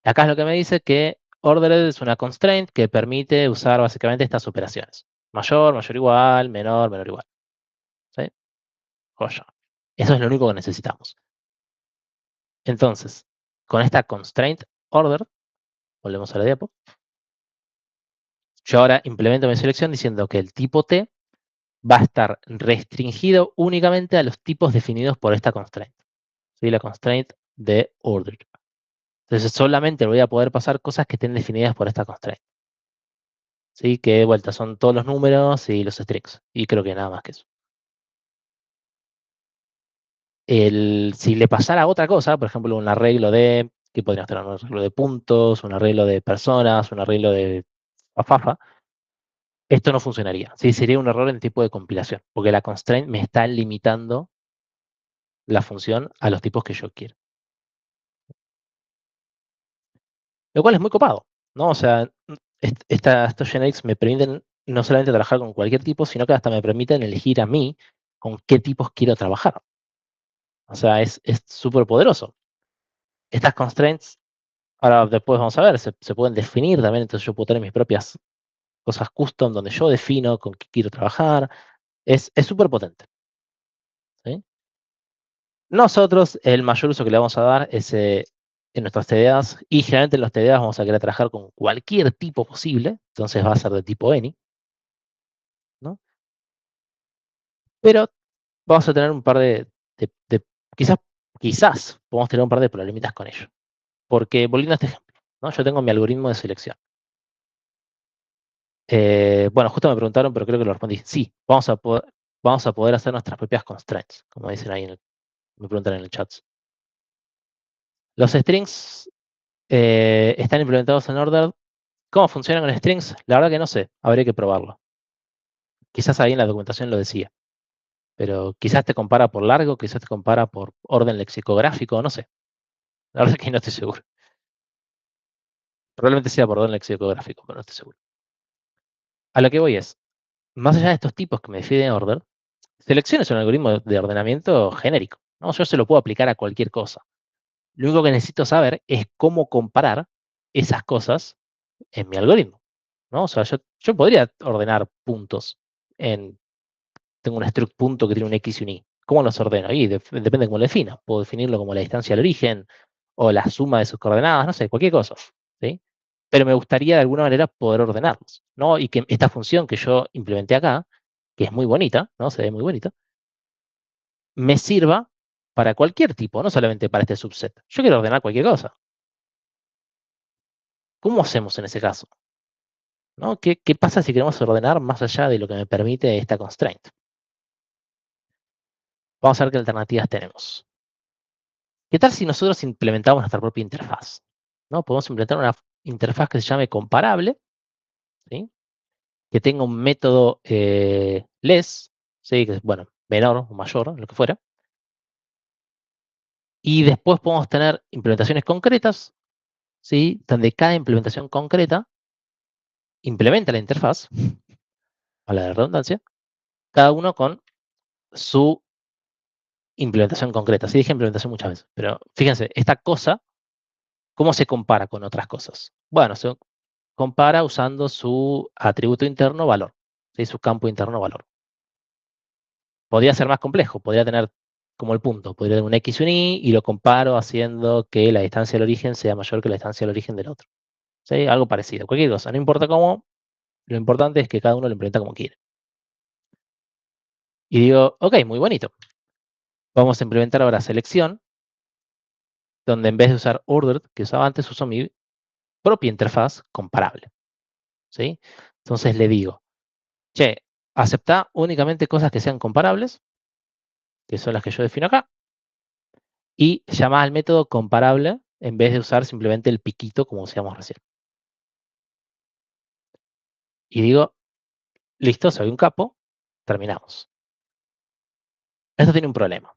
Acá es lo que me dice que ordered es una constraint que permite usar básicamente estas operaciones. Mayor, mayor igual, menor, menor igual. ¿Sí? Joya. Eso es lo único que necesitamos. Entonces, con esta constraint order, volvemos a la diapo, yo ahora implemento mi selección diciendo que el tipo T va a estar restringido únicamente a los tipos definidos por esta constraint. ¿Sí? La constraint de order. Entonces solamente voy a poder pasar cosas que estén definidas por esta constraint. ¿Sí? Que de vuelta son todos los números y los strings. Y creo que nada más que eso. Si le pasara otra cosa, por ejemplo, un arreglo de, que podríamos tener un arreglo de puntos, un arreglo de personas, un arreglo de fafafa, esto no funcionaría. ¿Sí? Sería un error en tipo de compilación, porque la constraint me está limitando la función a los tipos que yo quiero. Lo cual es muy copado, ¿no? O sea, estos generics me permiten no solamente trabajar con cualquier tipo, sino que hasta me permiten elegir a mí con qué tipos quiero trabajar. O sea, es súper poderoso. Estas constraints, ahora después vamos a ver, se pueden definir también, entonces yo puedo tener mis propias cosas custom donde yo defino con qué quiero trabajar. Es súper potente. ¿Sí? Nosotros, el mayor uso que le vamos a dar es en nuestras TDAs, y generalmente en los TDAs vamos a querer trabajar con cualquier tipo posible, entonces va a ser de tipo any, ¿no? Pero vamos a tener un par quizás, quizás podemos tener un par de problemitas con ello. Porque, volviendo a este ejemplo, ¿no? Yo tengo mi algoritmo de selección. Bueno, justo me preguntaron, pero creo que lo respondí. Sí, vamos a poder hacer nuestras propias constraints, como dicen ahí, me preguntan en el chat. Los strings están implementados en order. ¿Cómo funcionan con strings? La verdad que no sé, habría que probarlo. Quizás ahí en la documentación lo decía, pero quizás te compara por largo, quizás te compara por orden lexicográfico, no sé. La verdad que no estoy seguro. Probablemente sea por orden lexicográfico, pero no estoy seguro. A lo que voy es, más allá de estos tipos que me definen order, selección es un algoritmo de ordenamiento genérico, ¿no? Yo se lo puedo aplicar a cualquier cosa. Lo único que necesito saber es cómo comparar esas cosas en mi algoritmo, ¿no? O sea, yo podría ordenar puntos tengo un struct punto que tiene un X y un Y. ¿Cómo los ordeno? Y depende de cómo lo defina. Puedo definirlo como la distancia al origen o la suma de sus coordenadas, no sé, cualquier cosa. ¿Sí? Pero me gustaría de alguna manera poder ordenarlos, ¿no? Y que esta función que yo implementé acá, que es muy bonita, ¿no? Se ve muy bonita, me sirva para cualquier tipo, no solamente para este subset. Yo quiero ordenar cualquier cosa. ¿Cómo hacemos en ese caso? ¿No? ¿Qué pasa si queremos ordenar más allá de lo que me permite esta constraint? Vamos a ver qué alternativas tenemos. ¿Qué tal si nosotros implementamos nuestra propia interfaz? ¿No? Podemos implementar una interfaz que se llame comparable, ¿sí? Que tenga un método less, ¿sí? Que es, bueno, menor o mayor, lo que fuera. Y después podemos tener implementaciones concretas, ¿sí? Donde cada implementación concreta implementa la interfaz, a la redundancia, cada uno con su implementación concreta. Sí, dije implementación muchas veces, pero fíjense, esta cosa, ¿cómo se compara con otras cosas? Bueno, se compara usando su atributo interno valor, ¿sí? Su campo interno valor. Podría ser más complejo, podría tener como el punto, podría tener un X y un Y lo comparo haciendo que la distancia al origen sea mayor que la distancia al origen del otro. ¿Sí? Algo parecido, cualquier cosa, no importa cómo, lo importante es que cada uno lo implementa como quiere. Y digo, ok, muy bonito. Vamos a implementar ahora selección, donde en vez de usar ordered, que usaba antes, uso mi propia interfaz comparable. ¿Sí? Entonces le digo, che, Aceptá únicamente cosas que sean comparables, que son las que yo defino acá, y llamá al método comparable en vez de usar simplemente el piquito como usamos recién. Y digo, listo, soy un capo, terminamos. Esto tiene un problema.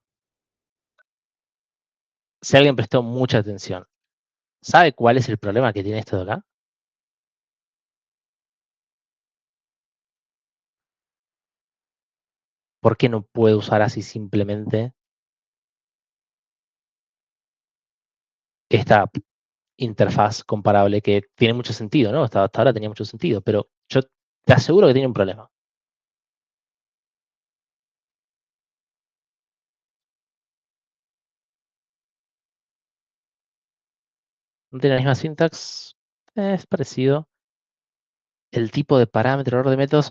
Si alguien prestó mucha atención, ¿sabe cuál es el problema que tiene esto de acá? ¿Por qué no puedo usar así simplemente esta interfaz comparable que tiene mucho sentido, ¿no? Hasta ahora tenía mucho sentido, pero yo te aseguro que tiene un problema. No tiene la misma sintax, es parecido. El tipo de parámetro, error de métodos,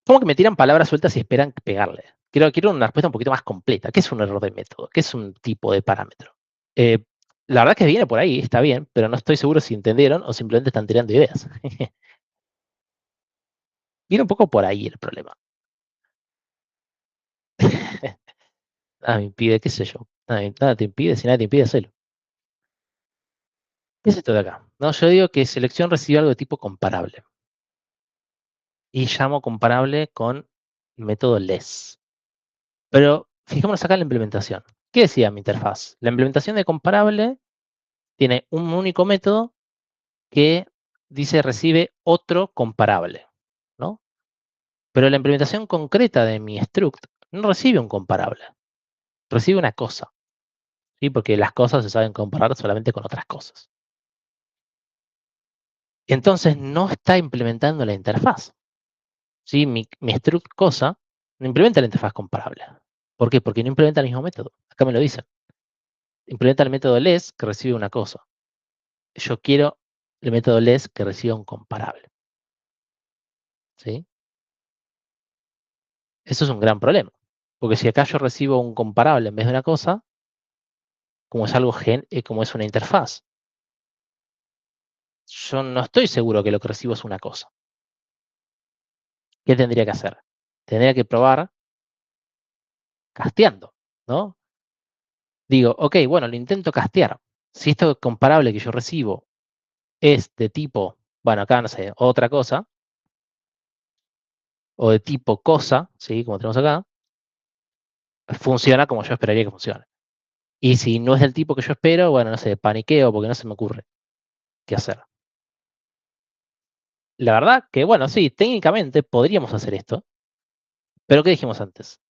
como que me tiran palabras sueltas y esperan pegarle. Quiero una respuesta un poquito más completa. ¿Qué es un error de método? ¿Qué es un tipo de parámetro? Eh, la verdad que viene por ahí, está bien, pero no estoy seguro si entendieron o simplemente están tirando ideas. Viene un poco por ahí el problema. Nada me impide, qué sé yo. Nada te impide, si nada te impide hacerlo. ¿Qué es esto de acá? No, yo digo que selección recibe algo de tipo comparable. Y llamo comparable con método less. Pero fijémonos acá en la implementación. ¿Qué decía mi interfaz? La implementación de comparable tiene un único método que dice recibe otro comparable, ¿no? Pero la implementación concreta de mi struct no recibe un comparable, recibe una cosa, ¿sí? Porque las cosas se saben comparar solamente con otras cosas. Entonces no está implementando la interfaz, ¿sí? Mi struct cosa no implementa la interfaz comparable. ¿Por qué? Porque no implementa el mismo método. Acá me lo dicen. Implementa el método less que recibe una cosa. Yo quiero el método less que reciba un comparable, ¿sí? Eso es un gran problema. Porque si acá yo recibo un comparable en vez de una cosa, como es algo como es una interfaz, yo no estoy seguro que lo que recibo es una cosa. ¿Qué tendría que hacer? Tendría que probar casteando, ¿no? Digo, ok, bueno, lo intento castear. Si esto comparable que yo recibo es de tipo, bueno, acá no sé, otra cosa, o de tipo cosa, ¿sí? Como tenemos acá, funciona como yo esperaría que funcione. Y si no es del tipo que yo espero, bueno, no sé, paniqueo porque no se me ocurre qué hacer. La verdad que, bueno, sí, técnicamente podríamos hacer esto, pero ¿qué dijimos antes?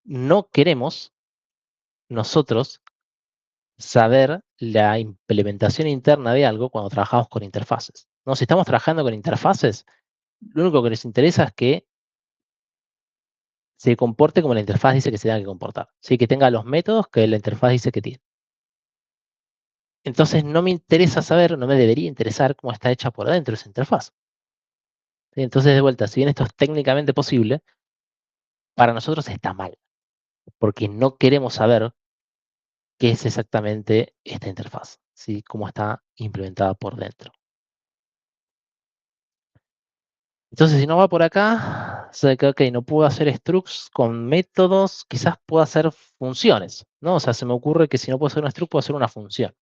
No queremos nosotros saber la implementación interna de algo cuando trabajamos con interfaces. ¿No? Si estamos trabajando con interfaces, lo único que nos interesa es que se comporte como la interfaz dice que se tenga que comportar. ¿Sí? Que tenga los métodos que la interfaz dice que tiene. Entonces no me interesa saber, no me debería interesar cómo está hecha por adentro esa interfaz. ¿Sí? Entonces, de vuelta, si bien esto es técnicamente posible, para nosotros está mal, porque no queremos saber qué es exactamente esta interfaz, ¿sí? Cómo está implementada por dentro. Entonces, si no va por acá, sé que, ok, no puedo hacer structs con métodos, quizás pueda hacer funciones, ¿no? O sea, se me ocurre que si no puedo hacer un struct, puedo hacer una función.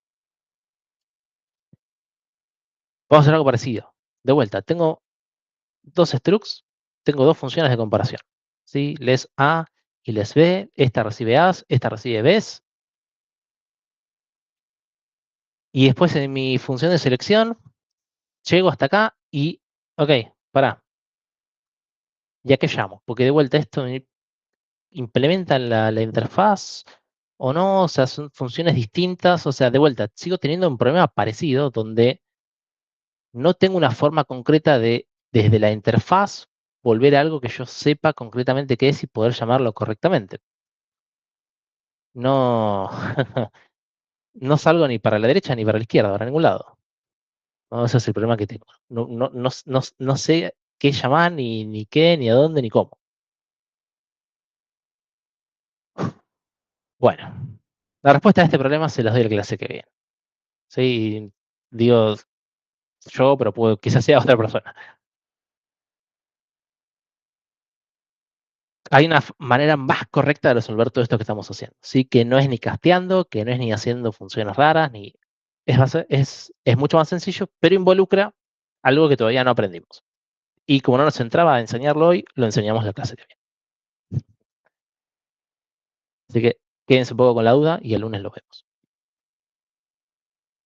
Vamos a hacer algo parecido. De vuelta, tengo dos structs, tengo dos funciones de comparación, ¿sí? Les A y les B, esta recibe A's, esta recibe B's, y después en mi función de selección, llego hasta acá y, ok, pará, ¿ya qué llamo? Porque de vuelta esto implementa la interfaz o no, o sea, son funciones distintas, o sea, de vuelta, sigo teniendo un problema parecido donde no tengo una forma concreta de, desde la interfaz, volver a algo que yo sepa concretamente qué es y poder llamarlo correctamente. No, no salgo ni para la derecha ni para la izquierda, para ningún lado. No, ese es el problema que tengo. No sé qué llamar, ni qué, ni a dónde, ni cómo. Bueno, la respuesta a este problema se las doy a la clase que viene. Sí, digo yo, pero quizás sea otra persona. hay una manera más correcta de resolver todo esto que estamos haciendo, ¿sí? Que no es ni casteando, que no es ni haciendo funciones raras, ni es mucho más sencillo, pero involucra algo que todavía no aprendimos. Y como no nos centraba a enseñarlo hoy, lo enseñamos la clase que viene. Así que quédense un poco con la duda y el lunes lo vemos.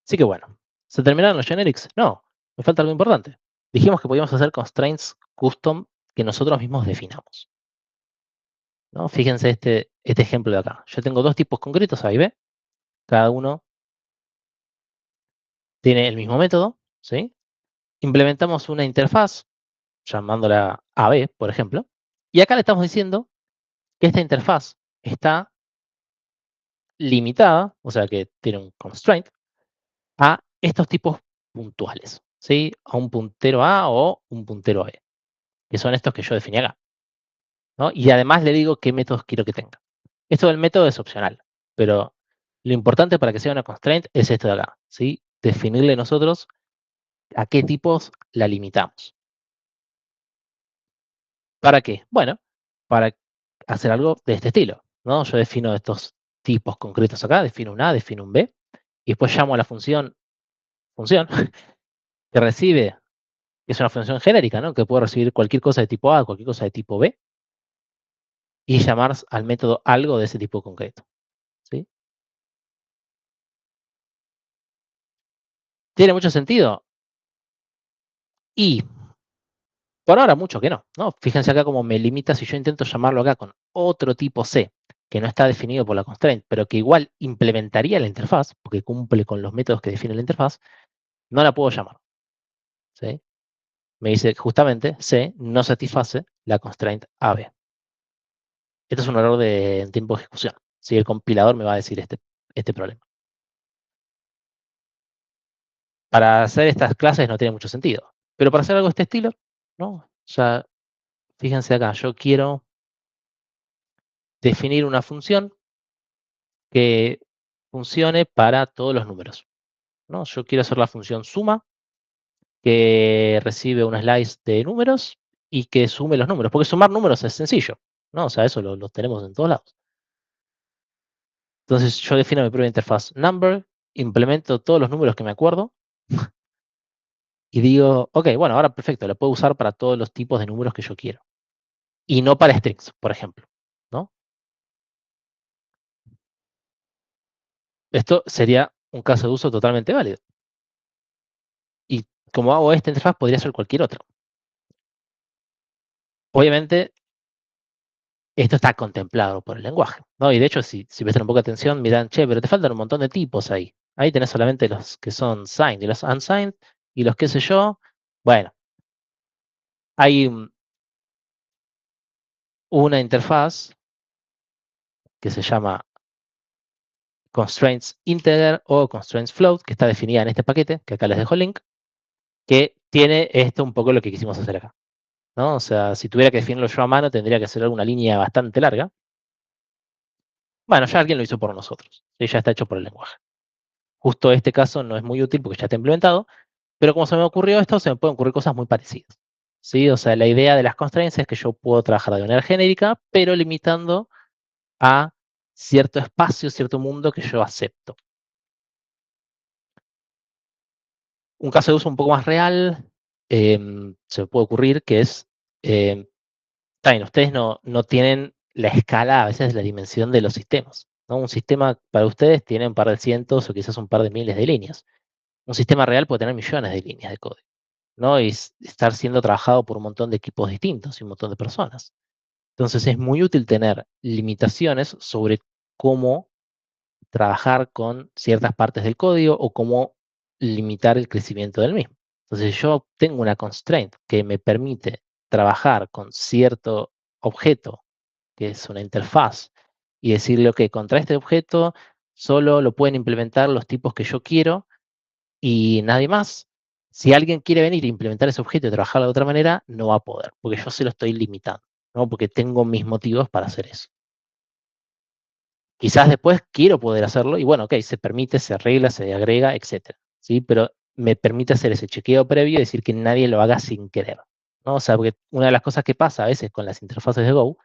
Así que bueno, ¿se terminaron los generics? No, me falta algo importante. Dijimos que podíamos hacer constraints custom que nosotros mismos definamos, ¿no? Fíjense este ejemplo de acá. Yo tengo dos tipos concretos, A y B. Cada uno tiene el mismo método, ¿sí? Implementamos una interfaz llamándola AB, por ejemplo, y acá le estamos diciendo que esta interfaz está limitada, o sea que tiene un constraint, a estos tipos puntuales, ¿sí? A un puntero A o un puntero B, que son estos que yo definí acá, ¿no? Y además le digo qué métodos quiero que tenga. Esto del método es opcional, pero lo importante para que sea una constraint es esto de acá, ¿sí? Definirle nosotros a qué tipos la limitamos. ¿Para qué? Bueno, para hacer algo de este estilo, ¿no? Yo defino estos tipos concretos acá, defino un A, defino un B, y después llamo a la función, que recibe, que es una función genérica, ¿no? Que puede recibir cualquier cosa de tipo A, cualquier cosa de tipo B, y llamar al método algo de ese tipo concreto, ¿sí? ¿Tiene mucho sentido? Y por ahora mucho que no, ¿no? Fíjense acá cómo me limita si yo intento llamarlo acá con otro tipo C, que no está definido por la constraint, pero que igual implementaría la interfaz, porque cumple con los métodos que define la interfaz, no la puedo llamar, ¿sí? Me dice justamente C no satisface la constraint AB. Esto es un error en tiempo de ejecución. ¿Sí? El compilador me va a decir este problema. Para hacer estas clases no tiene mucho sentido. Pero para hacer algo de este estilo, ¿no? O sea, fíjense acá, yo quiero definir una función que funcione para todos los números, ¿no? Yo quiero hacer la función suma, que recibe una slice de números y que sume los números, porque sumar números es sencillo, ¿no? O sea, eso lo tenemos en todos lados. Entonces yo defino mi propia interfaz number, implemento todos los números que me acuerdo y digo, ok, bueno, ahora perfecto, la puedo usar para todos los tipos de números que yo quiero. Y no para strings, por ejemplo, ¿no? Esto sería un caso de uso totalmente válido. Y como hago esta interfaz, podría ser cualquier otra. Obviamente, esto está contemplado por el lenguaje, ¿no? Y de hecho, si prestan un poco de atención, miran, che, pero te faltan un montón de tipos ahí. Ahí tenés solamente los que son signed y los unsigned y los qué sé yo. Bueno, hay una interfaz que se llama constraints integer o constraints float, que está definida en este paquete, que acá les dejo el link, que tiene esto un poco lo que quisimos hacer acá, ¿no? O sea, si tuviera que definirlo yo a mano, tendría que hacer alguna línea bastante larga. Bueno, ya alguien lo hizo por nosotros, ¿sí? Ya está hecho por el lenguaje. Justo este caso no es muy útil porque ya está implementado, pero como se me ocurrió esto, se me pueden ocurrir cosas muy parecidas, ¿sí? O sea, la idea de las constraints es que yo puedo trabajar de manera genérica, pero limitando a cierto espacio, cierto mundo que yo acepto. Un caso de uso un poco más real se me puede ocurrir que es, está bien, ustedes no tienen la escala, a veces la dimensión de los sistemas, ¿no? Un sistema para ustedes tiene un par de cientos o quizás un par de miles de líneas. Un sistema real puede tener millones de líneas de código, ¿no? Y estar siendo trabajado por un montón de equipos distintos y un montón de personas. Entonces es muy útil tener limitaciones sobre cómo trabajar con ciertas partes del código o cómo limitar el crecimiento del mismo. Entonces yo tengo una constraint que me permite trabajar con cierto objeto, que es una interfaz, y decirle, ok, contra este objeto solo lo pueden implementar los tipos que yo quiero y nadie más. Si alguien quiere venir e implementar ese objeto y trabajarlo de otra manera, no va a poder, porque yo se lo estoy limitando, ¿no? Porque tengo mis motivos para hacer eso. Quizás después quiero poder hacerlo y bueno, ok, se permite, se arregla, se agrega, etcétera, ¿sí? Pero me permite hacer ese chequeo previo y decir que nadie lo haga sin querer, ¿no? O sea, porque una de las cosas que pasa a veces con las interfaces de Go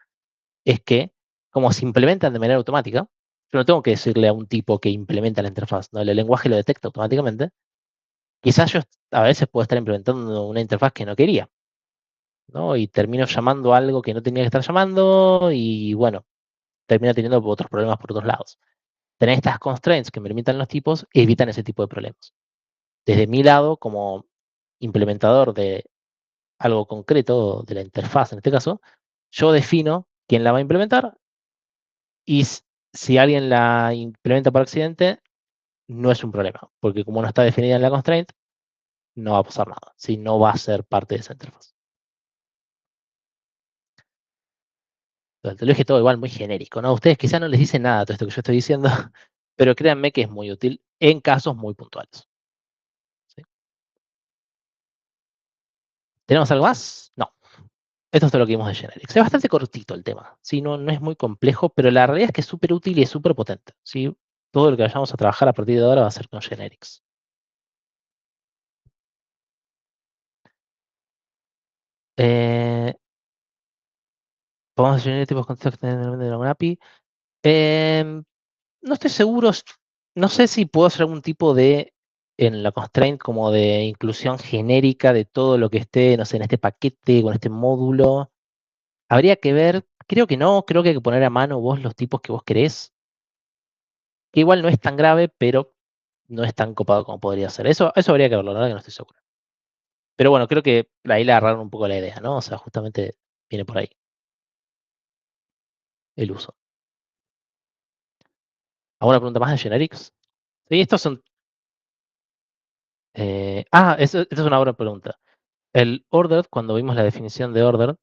es que, como se implementan de manera automática, yo no tengo que decirle a un tipo que implementa la interfaz, ¿no? El lenguaje lo detecta automáticamente. Quizás yo a veces puedo estar implementando una interfaz que no quería, ¿no? Y termino llamando algo que no tenía que estar llamando y bueno, termino teniendo otros problemas por otros lados. Tener estas constraints que me limitan los tipos evitan ese tipo de problemas. Desde mi lado, como implementador de algo concreto, de la interfaz en este caso, yo defino quién la va a implementar y si alguien la implementa por accidente, no es un problema, porque como no está definida en la constraint, no va a pasar nada, si no va a ser parte de esa interfaz. Entonces, te lo dije todo igual muy genérico, ¿no? A ustedes quizás no les dice nada todo esto que yo estoy diciendo, pero créanme que es muy útil en casos muy puntuales. ¿Sí? ¿Tenemos algo más? No. Esto es todo lo que vimos de Generics. Es bastante cortito el tema, ¿sí? No, no es muy complejo, pero la realidad es que es súper útil y es súper potente, ¿sí? Todo lo que vayamos a trabajar a partir de ahora va a ser con Generics. Eh, Podemos definir tipos de contexto de una API. No estoy seguro, no sé si puedo hacer algún tipo de, en la constraint, como de inclusión genérica de todo lo que esté, no sé, en este paquete, con este módulo. Habría que ver, creo que no, creo que hay que poner a mano vos los tipos que vos querés, que igual no es tan grave, pero no es tan copado como podría ser. Eso habría que verlo, la verdad que no estoy seguro. Pero bueno, creo que ahí le agarraron un poco la idea, ¿no? O sea, justamente viene por ahí el uso. ¿Alguna pregunta más de Generics? Sí, estos son. Esta es una buena pregunta. El ordered, cuando vimos la definición de order,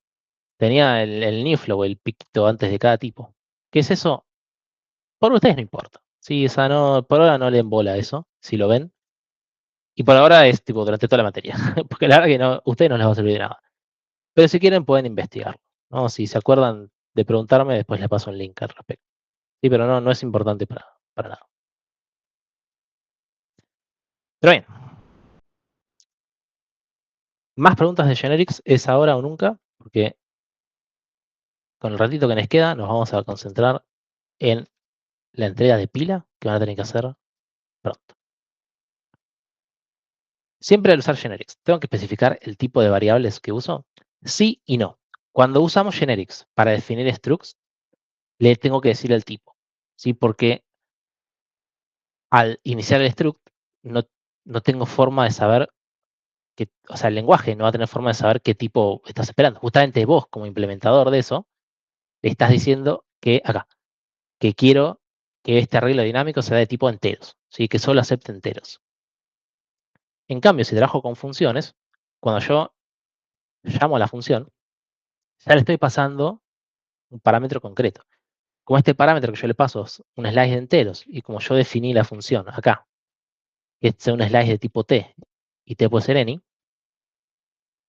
tenía el new flow, el piquito antes de cada tipo. ¿Qué es eso? Por ustedes no importa. Sí, o sea, no, por ahora no le embola eso, si lo ven. Y por ahora es tipo durante toda la materia. Porque la verdad que no, ustedes no les va a servir de nada. Pero si quieren pueden investigarlo, ¿no? Si se acuerdan de preguntarme, después les paso un link al respecto. Sí, pero no, no es importante para nada. Pero bien, más preguntas de Generics es ahora o nunca, porque con el ratito que nos queda nos vamos a concentrar en la entrega de pila que van a tener que hacer pronto. Siempre al usar generics, ¿tengo que especificar el tipo de variables que uso? Sí y no. Cuando usamos generics para definir structs, le tengo que decir el tipo, ¿sí? Porque al iniciar el struct, no, no tengo forma de saber que, o sea, el lenguaje no va a tener forma de saber qué tipo estás esperando. Justamente vos, como implementador de eso, le estás diciendo que acá, que quiero que este arreglo dinámico sea de tipo enteros, ¿sí? Que solo acepte enteros. En cambio, si trabajo con funciones, cuando yo llamo a la función, ya le estoy pasando un parámetro concreto. Como este parámetro que yo le paso es un slice de enteros, y como yo definí la función acá, que es un slice de tipo t, y t puede ser any,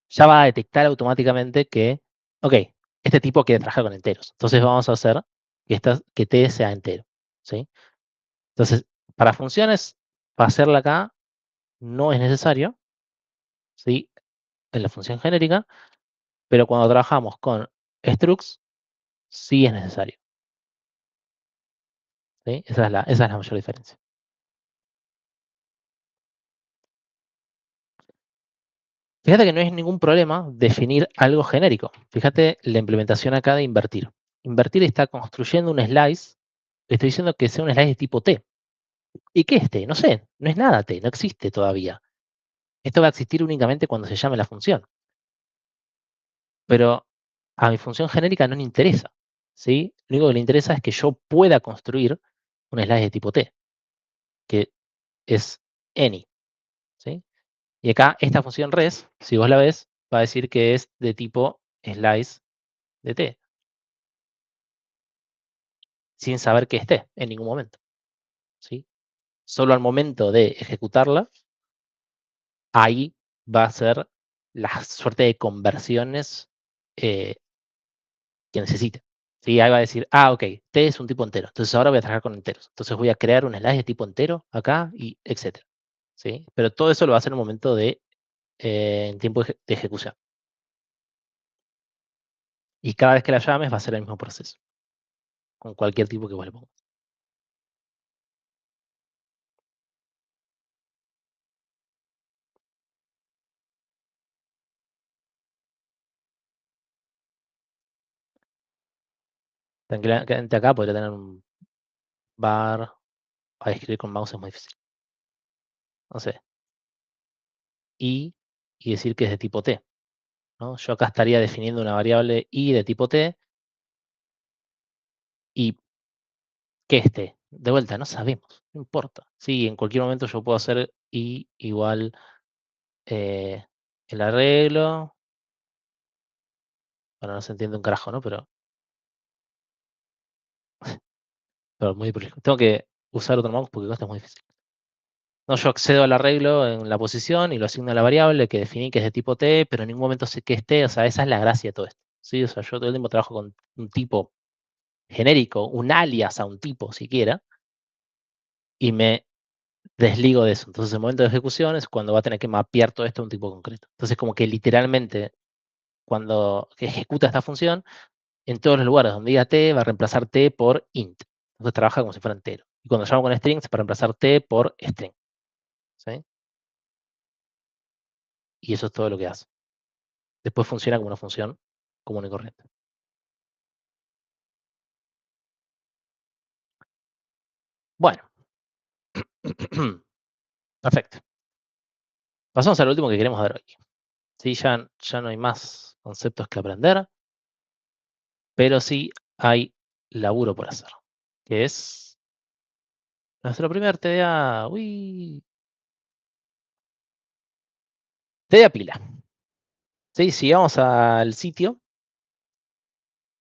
ya va a detectar automáticamente que, ok, este tipo quiere trabajar con enteros. Entonces vamos a hacer que t sea entero. ¿Sí? Entonces, para funciones, para hacerla acá, no es necesario, ¿sí? En la función genérica, pero cuando trabajamos con structs, sí es necesario. ¿Sí? Esa es la mayor diferencia. Fíjate que no es ningún problema definir algo genérico. Fíjate la implementación acá de invertir. Invertir está construyendo un slice, le estoy diciendo que sea un slice de tipo T. ¿Y qué es T? No sé, no es nada T, no existe todavía. Esto va a existir únicamente cuando se llame la función. Pero a mi función genérica no le interesa. ¿Sí? Lo único que le interesa es que yo pueda construir un slice de tipo T, que es any. ¿Sí? Y acá esta función res, si vos la ves, va a decir que es de tipo slice de T, sin saber que esté en ningún momento. ¿Sí? Solo al momento de ejecutarla, ahí va a ser la suerte de conversiones eh, que necesite. ¿Sí? Ahí va a decir, ok, T es un tipo entero, entonces ahora voy a trabajar con enteros. Entonces voy a crear un slice de tipo entero acá y etcétera. ¿Sí? Pero todo eso lo va a hacer en un momento de en tiempo de ejecución. Y cada vez que la llames va a ser el mismo proceso, con cualquier tipo que vos le pongas. Tranquilamente acá podría tener un bar. A escribir con mouse es muy difícil. No sé. Y decir que es de tipo T, ¿no? Yo acá estaría definiendo una variable i de tipo T y ¿qué es T? De vuelta, no sabemos, no importa. Sí, en cualquier momento yo puedo hacer i igual eh, el arreglo. Bueno, no se entiende un carajo, ¿no? Pero muy prolijo. Tengo que usar otro mouse porque esto es muy difícil. No, yo accedo al arreglo en la posición y lo asigno a la variable que definí que es de tipo T, pero en ningún momento sé que es T. O sea, esa es la gracia de todo esto. ¿Sí? O sea, yo todo el tiempo trabajo con un tipo genérico, un alias a un tipo siquiera, y me desligo de eso. Entonces, el momento de ejecución es cuando va a tener que mapear todo esto a un tipo concreto. Entonces, como que literalmente, cuando ejecuta esta función, en todos los lugares donde diga T, va a reemplazar T por int. Entonces, trabaja como si fuera entero. Y cuando llamo con strings, va a reemplazar T por string. ¿Sí? Y eso es todo lo que hace. Después funciona como una función común y corriente. Bueno. Perfecto. Pasamos al último que queremos ver hoy. ¿Sí? Ya no hay más conceptos que aprender, pero sí hay laburo por hacer, que es nuestro primer TDA. Uy, TDA pila. ¿Sí? Si vamos al sitio,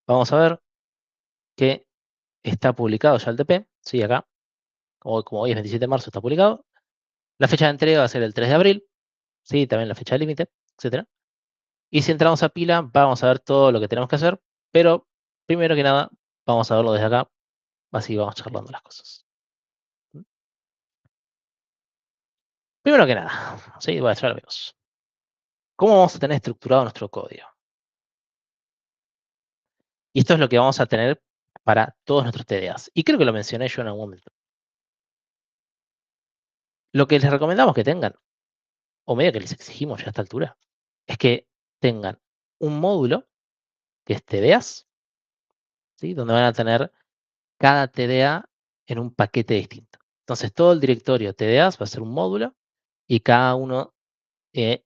vamos a ver que está publicado ya el TP. Sí, acá, como hoy es 27 de marzo, está publicado. La fecha de entrega va a ser el 3 de abril. Sí, también la fecha de límite, etcétera. Y si entramos a pila, vamos a ver todo lo que tenemos que hacer, pero primero que nada, vamos a verlo desde acá, así vamos charlando las cosas. Primero que nada, sí, voy a ya lo vemos. ¿Cómo vamos a tener estructurado nuestro código? Y esto es lo que vamos a tener para todos nuestros TDAs. Y creo que lo mencioné yo en algún momento. Lo que les recomendamos que tengan, o medio que les exigimos ya a esta altura, es que tengan un módulo que es TDAs, ¿sí? Donde van a tener cada TDA en un paquete distinto. Entonces, todo el directorio TDAs va a ser un módulo y cada uno, y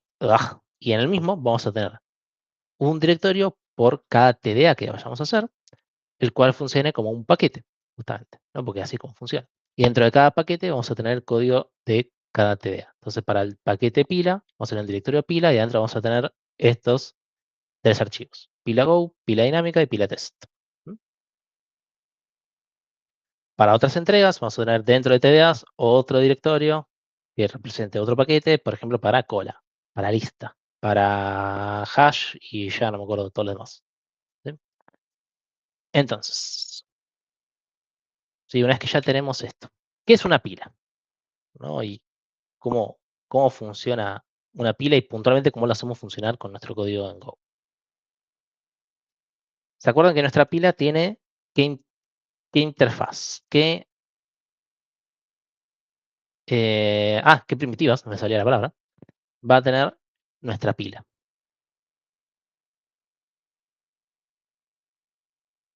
en el mismo vamos a tener un directorio por cada TDA que vayamos a hacer, el cual funcione como un paquete, justamente, ¿no? Porque así es como funciona. Y dentro de cada paquete vamos a tener el código de cada TDA. Entonces, para el paquete pila, vamos a tener el directorio pila y adentro vamos a tener estos tres archivos: pila go, pila dinámica y pila test. ¿Mm? Para otras entregas, vamos a tener dentro de TDAs otro directorio que represente otro paquete, por ejemplo, para cola, para lista, para hash y ya no me acuerdo de todo lo demás. ¿Sí? Entonces, sí, una vez que ya tenemos esto, ¿qué es una pila? ¿No? Y cómo funciona una pila y puntualmente cómo lo hacemos funcionar con nuestro código en Go. ¿Se acuerdan que nuestra pila tiene qué interfaz? Qué primitivas, no me salía la palabra, va a tener nuestra pila.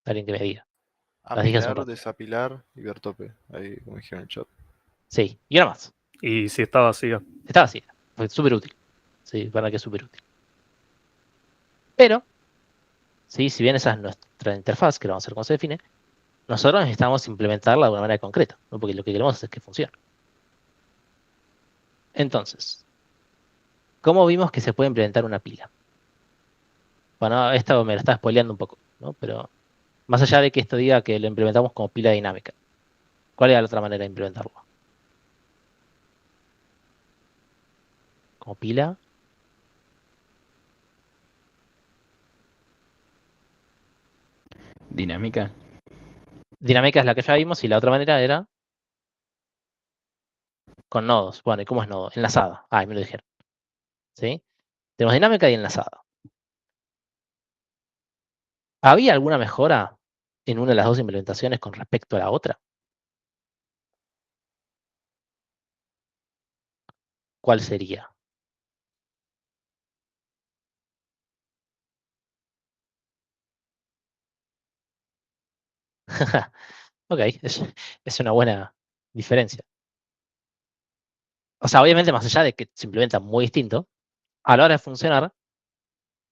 Alguien que me diga. Las dije hace un Apilar, rato. desapilar y ver tope. Ahí, como dijeron en el chat. Sí, y una más. Y si está vacía. Está vacía. Fue súper útil. Sí, para que es súper útil. Pero, sí, si bien esa es nuestra interfaz, que lo vamos a ver cómo se define, nosotros necesitamos implementarla de una manera concreta, ¿no? Porque lo que queremos es que funcione. Entonces, ¿cómo vimos que se puede implementar una pila? Bueno, esto me lo está spoileando un poco, ¿no? Pero más allá de que esto diga que lo implementamos como pila dinámica, ¿cuál es la otra manera de implementarlo? Como pila. Dinámica. Dinámica es la que ya vimos y la otra manera era con nodos. Bueno, ¿y cómo es nodo? Enlazada. Ah, me lo dijeron. ¿Sí? Tenemos dinámica y enlazada. ¿Había alguna mejora en una de las dos implementaciones con respecto a la otra? ¿Cuál sería? Ok, es una buena diferencia. O sea, obviamente más allá de que se implementan muy distinto, a la hora de funcionar,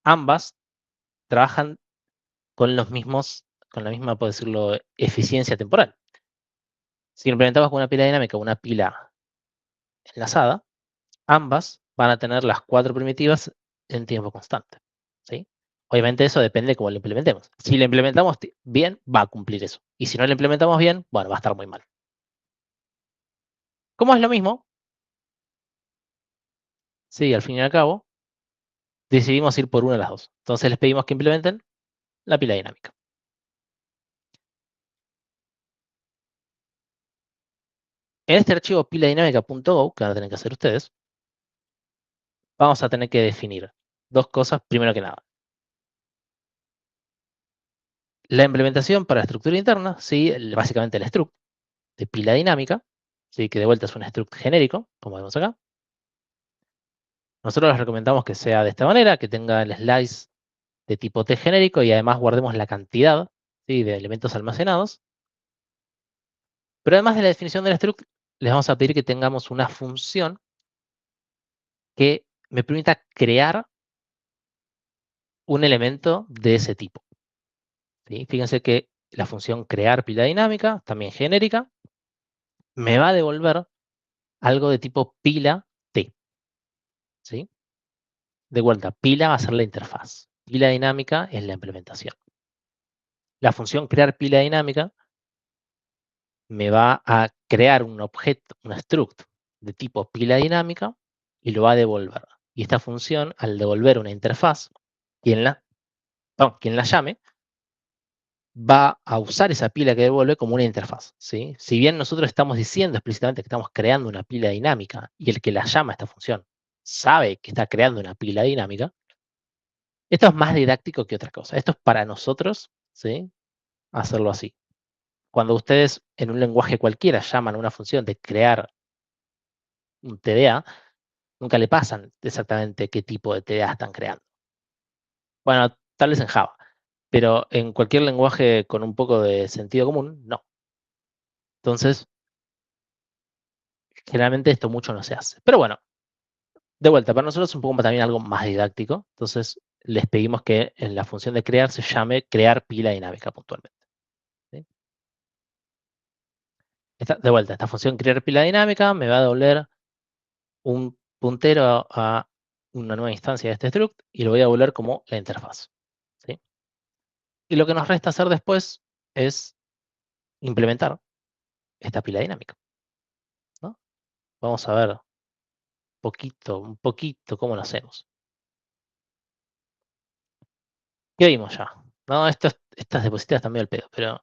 ambas trabajan con los mismos, con la misma, por decirlo, eficiencia temporal. Si implementamos con una pila dinámica o una pila enlazada, ambas van a tener las 4 primitivas en tiempo constante, ¿sí? Obviamente eso depende de cómo lo implementemos. Si lo implementamos bien, va a cumplir eso. Y si no lo implementamos bien, bueno, va a estar muy mal. Como es lo mismo, sí, al fin y al cabo, decidimos ir por una de las dos. Entonces les pedimos que implementen la pila dinámica. En este archivo piladinámica.go, que van a tener que hacer ustedes, vamos a tener que definir dos cosas, primero que nada. La implementación para la estructura interna, ¿sí? Básicamente el struct de pila dinámica, ¿sí? Que de vuelta es un struct genérico, como vemos acá. Nosotros les recomendamos que sea de esta manera, que tenga el slice de tipo T genérico y además guardemos la cantidad, ¿sí? De elementos almacenados. Pero además de la definición del struct, les vamos a pedir que tengamos una función que me permita crear un elemento de ese tipo, ¿sí? Fíjense que la función crear pila dinámica, también genérica, me va a devolver algo de tipo pila T, ¿sí? De vuelta, pila va a ser la interfaz. Pila dinámica es la implementación. La función crear pila dinámica me va a crear un objeto, un struct de tipo pila dinámica y lo va a devolver. Y esta función, al devolver una interfaz, quien la llame, va a usar esa pila que devuelve como una interfaz, ¿sí? Si bien nosotros estamos diciendo explícitamente que estamos creando una pila dinámica y el que la llama esta función sabe que está creando una pila dinámica, esto es más didáctico que otra cosa. Esto es para nosotros, ¿sí? Hacerlo así. Cuando ustedes en un lenguaje cualquiera llaman a una función de crear un TDA, nunca le pasan exactamente qué tipo de TDA están creando. Bueno, tal vez en Java, pero en cualquier lenguaje con un poco de sentido común, no. Entonces, generalmente esto mucho no se hace. Pero bueno, de vuelta, para nosotros es un poco también algo más didáctico. Entonces, les pedimos que en la función de crear se llame crear pila dinámica puntualmente, ¿sí? De vuelta, esta función crear pila dinámica me va a devolver un puntero a una nueva instancia de este struct y lo voy a devolver como la interfaz, ¿sí? Y lo que nos resta hacer después es implementar esta pila dinámica, ¿no? Vamos a ver un poquito cómo lo hacemos. ¿Qué vimos ya? No, estas diapositivas están medio al pedo, pero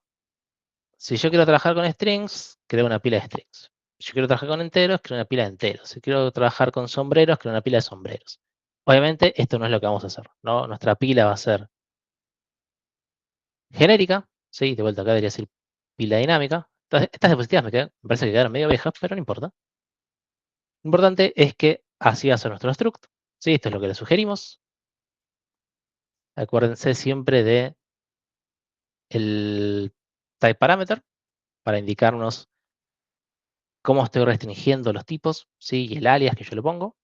si yo quiero trabajar con strings, creo una pila de strings. Si yo quiero trabajar con enteros, creo una pila de enteros. Si quiero trabajar con sombreros, creo una pila de sombreros. Obviamente, esto no es lo que vamos a hacer, ¿no? Nuestra pila va a ser genérica, ¿sí? De vuelta acá debería ser pila dinámica. Entonces, estas diapositivas me parece que quedaron medio viejas, pero no importa. Lo importante es que así va a ser nuestro struct, ¿sí? Esto es lo que le sugerimos. Acuérdense siempre de el type parameter para indicarnos cómo estoy restringiendo los tipos, ¿sí? Y el alias que yo le pongo.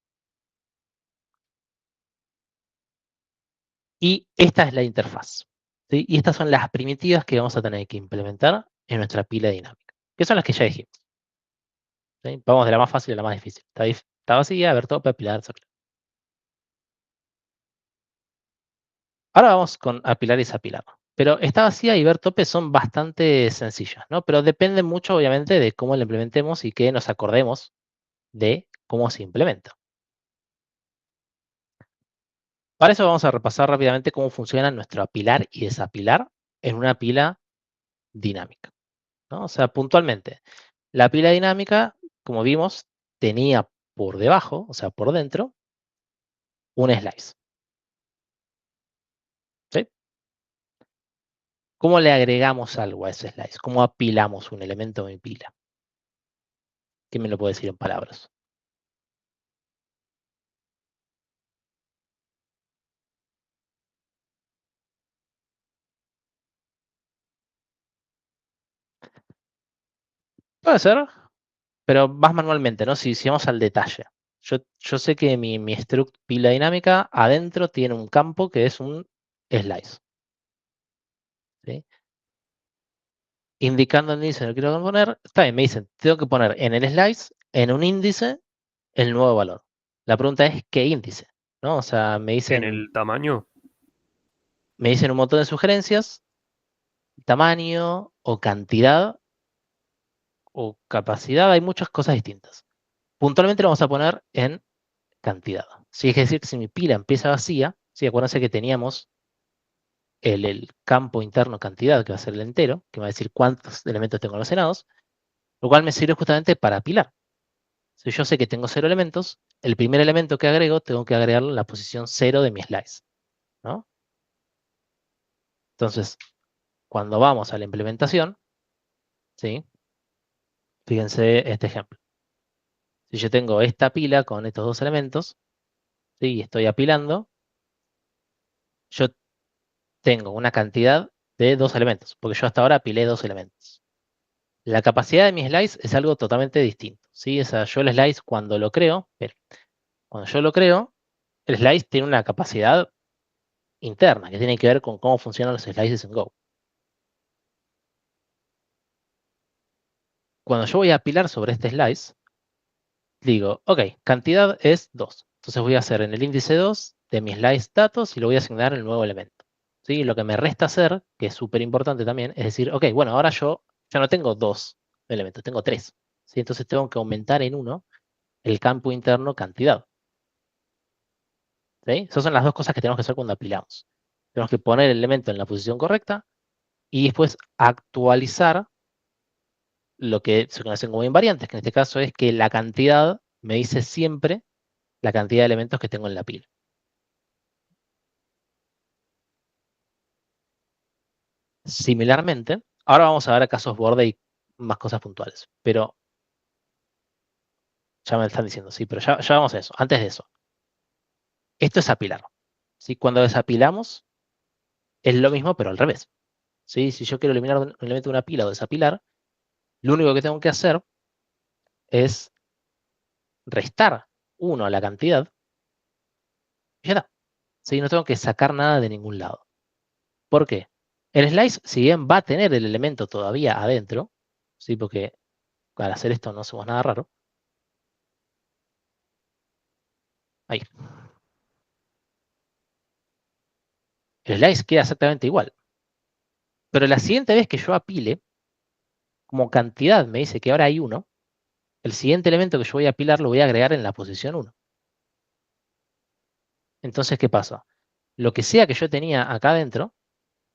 Y esta es la interfaz, ¿sí? Y estas son las primitivas que vamos a tener que implementar en nuestra pila dinámica, que son las que ya dijimos, ¿sí? Vamos de la más fácil a la más difícil. Está vacía, a ver todo, apilar, desapilar. Ahora vamos con apilar y desapilar. Pero esta vacía y ver tope son bastante sencillas, ¿no? Pero depende mucho, obviamente, de cómo la implementemos y que nos acordemos de cómo se implementa. Para eso vamos a repasar rápidamente cómo funciona nuestro apilar y desapilar en una pila dinámica, ¿no? O sea, puntualmente, la pila dinámica, como vimos, tenía por debajo, o sea, por dentro, un slice, ¿sí? ¿Cómo le agregamos algo a ese slice? ¿Cómo apilamos un elemento a mi pila? ¿Qué me lo puede decir en palabras? Puede ser, pero más manualmente, ¿no? Si vamos al detalle. Yo sé que mi struct pila dinámica adentro tiene un campo que es un slice. ¿Sí? Indicando el índice que quiero poner, está bien, me dicen, tengo que poner en el slice, en un índice, el nuevo valor. La pregunta es, ¿qué índice? ¿No? O sea, En el tamaño, me dicen un montón de sugerencias, tamaño o cantidad o capacidad, hay muchas cosas distintas. Puntualmente lo vamos a poner en cantidad. Sí, es decir, que si mi pila empieza vacía, sí, acuérdense que teníamos el campo interno cantidad, que va a ser el entero, que va a decir cuántos elementos tengo almacenados, lo cual me sirve justamente para apilar. Si yo sé que tengo 0 elementos, el primer elemento que agrego, tengo que agregarlo en la posición 0 de mi slice, ¿no? Entonces, cuando vamos a la implementación, ¿sí? Fíjense este ejemplo. Si yo tengo esta pila con estos dos elementos, ¿sí? Y estoy apilando, yo tengo una cantidad de 2 elementos, porque yo hasta ahora apilé 2 elementos. La capacidad de mi slice es algo totalmente distinto, ¿sí? O sea, yo el slice cuando lo creo, pero cuando yo lo creo, el slice tiene una capacidad interna que tiene que ver con cómo funcionan los slices en Go. Cuando yo voy a apilar sobre este slice, digo, ok, cantidad es 2. Entonces voy a hacer en el índice 2 de mi slice datos y lo voy a asignar el nuevo elemento. ¿Sí? Lo que me resta hacer, que es súper importante también, es decir, ok, bueno, ahora yo ya no tengo 2 elementos, tengo 3. ¿Sí? Entonces tengo que aumentar en 1 el campo interno cantidad. ¿Sí? Esas son las dos cosas que tenemos que hacer cuando apilamos. Tenemos que poner el elemento en la posición correcta y después actualizar lo que se conocen como invariantes, que en este caso es que la cantidad me dice siempre la cantidad de elementos que tengo en la pila. Similarmente, ahora vamos a ver casos borde y más cosas puntuales, pero ya me están diciendo, sí, pero ya vamos a eso. Antes de eso, esto es apilar. ¿Sí? Cuando desapilamos, es lo mismo, pero al revés. ¿Sí? Si yo quiero eliminar un elemento de una pila o desapilar, lo único que tengo que hacer es restar 1 a la cantidad y ya está. ¿Sí? No tengo que sacar nada de ningún lado. ¿Por qué? El slice, si bien va a tener el elemento todavía adentro, ¿sí? Porque al hacer esto no hacemos nada raro. Ahí. El slice queda exactamente igual. Pero la siguiente vez que yo apile, como cantidad me dice que ahora hay 1, el siguiente elemento que yo voy a apilar lo voy a agregar en la posición 1. Entonces, ¿qué pasa? Lo que sea que yo tenía acá adentro,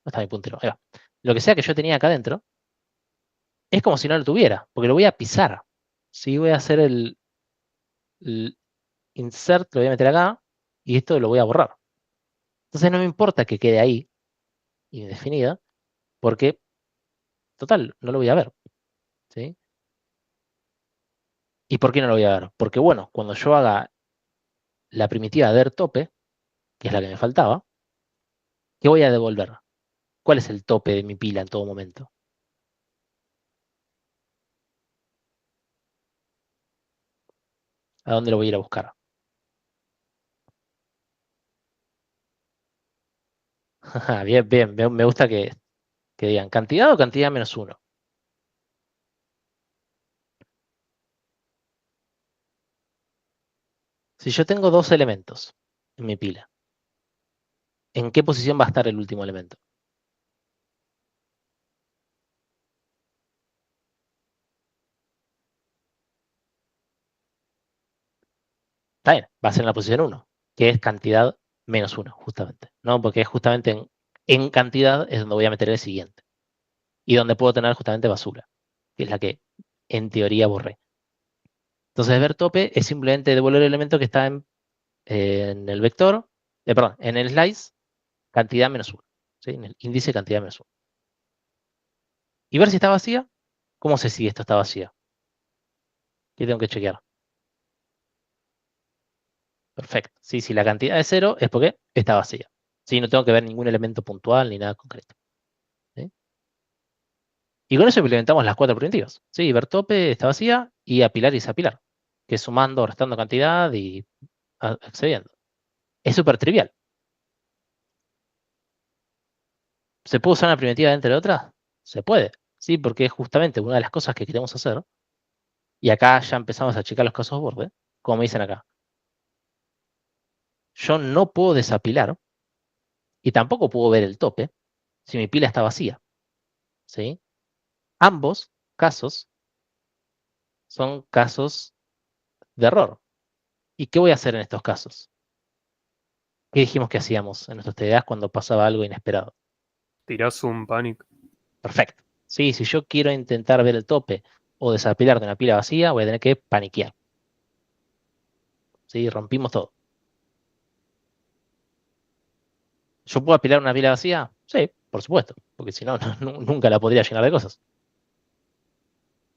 no está mi puntero, ahí va. Lo que sea que yo tenía acá adentro, es como si no lo tuviera, porque lo voy a pisar. Si voy a hacer el insert, lo voy a meter acá, y esto lo voy a borrar. Entonces no me importa que quede ahí, indefinida, porque, total, no lo voy a ver. ¿Sí? ¿Y por qué no lo voy a ver? Porque, bueno, cuando yo haga la primitiva der tope, que es la que me faltaba, ¿qué voy a devolver? ¿Cuál es el tope de mi pila en todo momento? ¿A dónde lo voy a ir a buscar? Bien, bien, me gusta que digan cantidad o cantidad menos 1. Si yo tengo 2 elementos en mi pila, ¿en qué posición va a estar el último elemento? Está bien, va a ser en la posición 1, que es cantidad menos 1, justamente. ¿No? Porque es justamente en cantidad es donde voy a meter el siguiente. Y donde puedo tener justamente basura, que es la que en teoría borré. Entonces, ver tope es simplemente devolver el elemento que está en el vector, perdón, en el slice, cantidad menos 1. ¿Sí? En el índice cantidad menos 1. y ver si está vacía. ¿Cómo sé si esto está vacío? ¿Qué tengo que chequear? Perfecto. Sí, si la cantidad es 0 es porque está vacía. Sí, no tengo que ver ningún elemento puntual ni nada concreto. ¿Sí? Y con eso implementamos las 4 primitivas. Sí, ver tope está vacía y apilar y desapilar, que es sumando, restando cantidad y accediendo. Es súper trivial. ¿Se puede usar una primitiva entre otras? Se puede, sí, porque es justamente una de las cosas que queremos hacer. Y acá ya empezamos a checar los casos borde, como me dicen acá. Yo no puedo desapilar y tampoco puedo ver el tope si mi pila está vacía. ¿Sí? Ambos casos son casos de error. ¿Y qué voy a hacer en estos casos? ¿Qué dijimos que hacíamos en nuestros TDAs cuando pasaba algo inesperado? Tirás un panic. Perfecto. Sí, si yo quiero intentar ver el tope o desapilar de una pila vacía, voy a tener que paniquear. ¿Sí? Rompimos todo. ¿Yo puedo apilar una pila vacía? Sí, por supuesto, porque si no, nunca la podría llenar de cosas.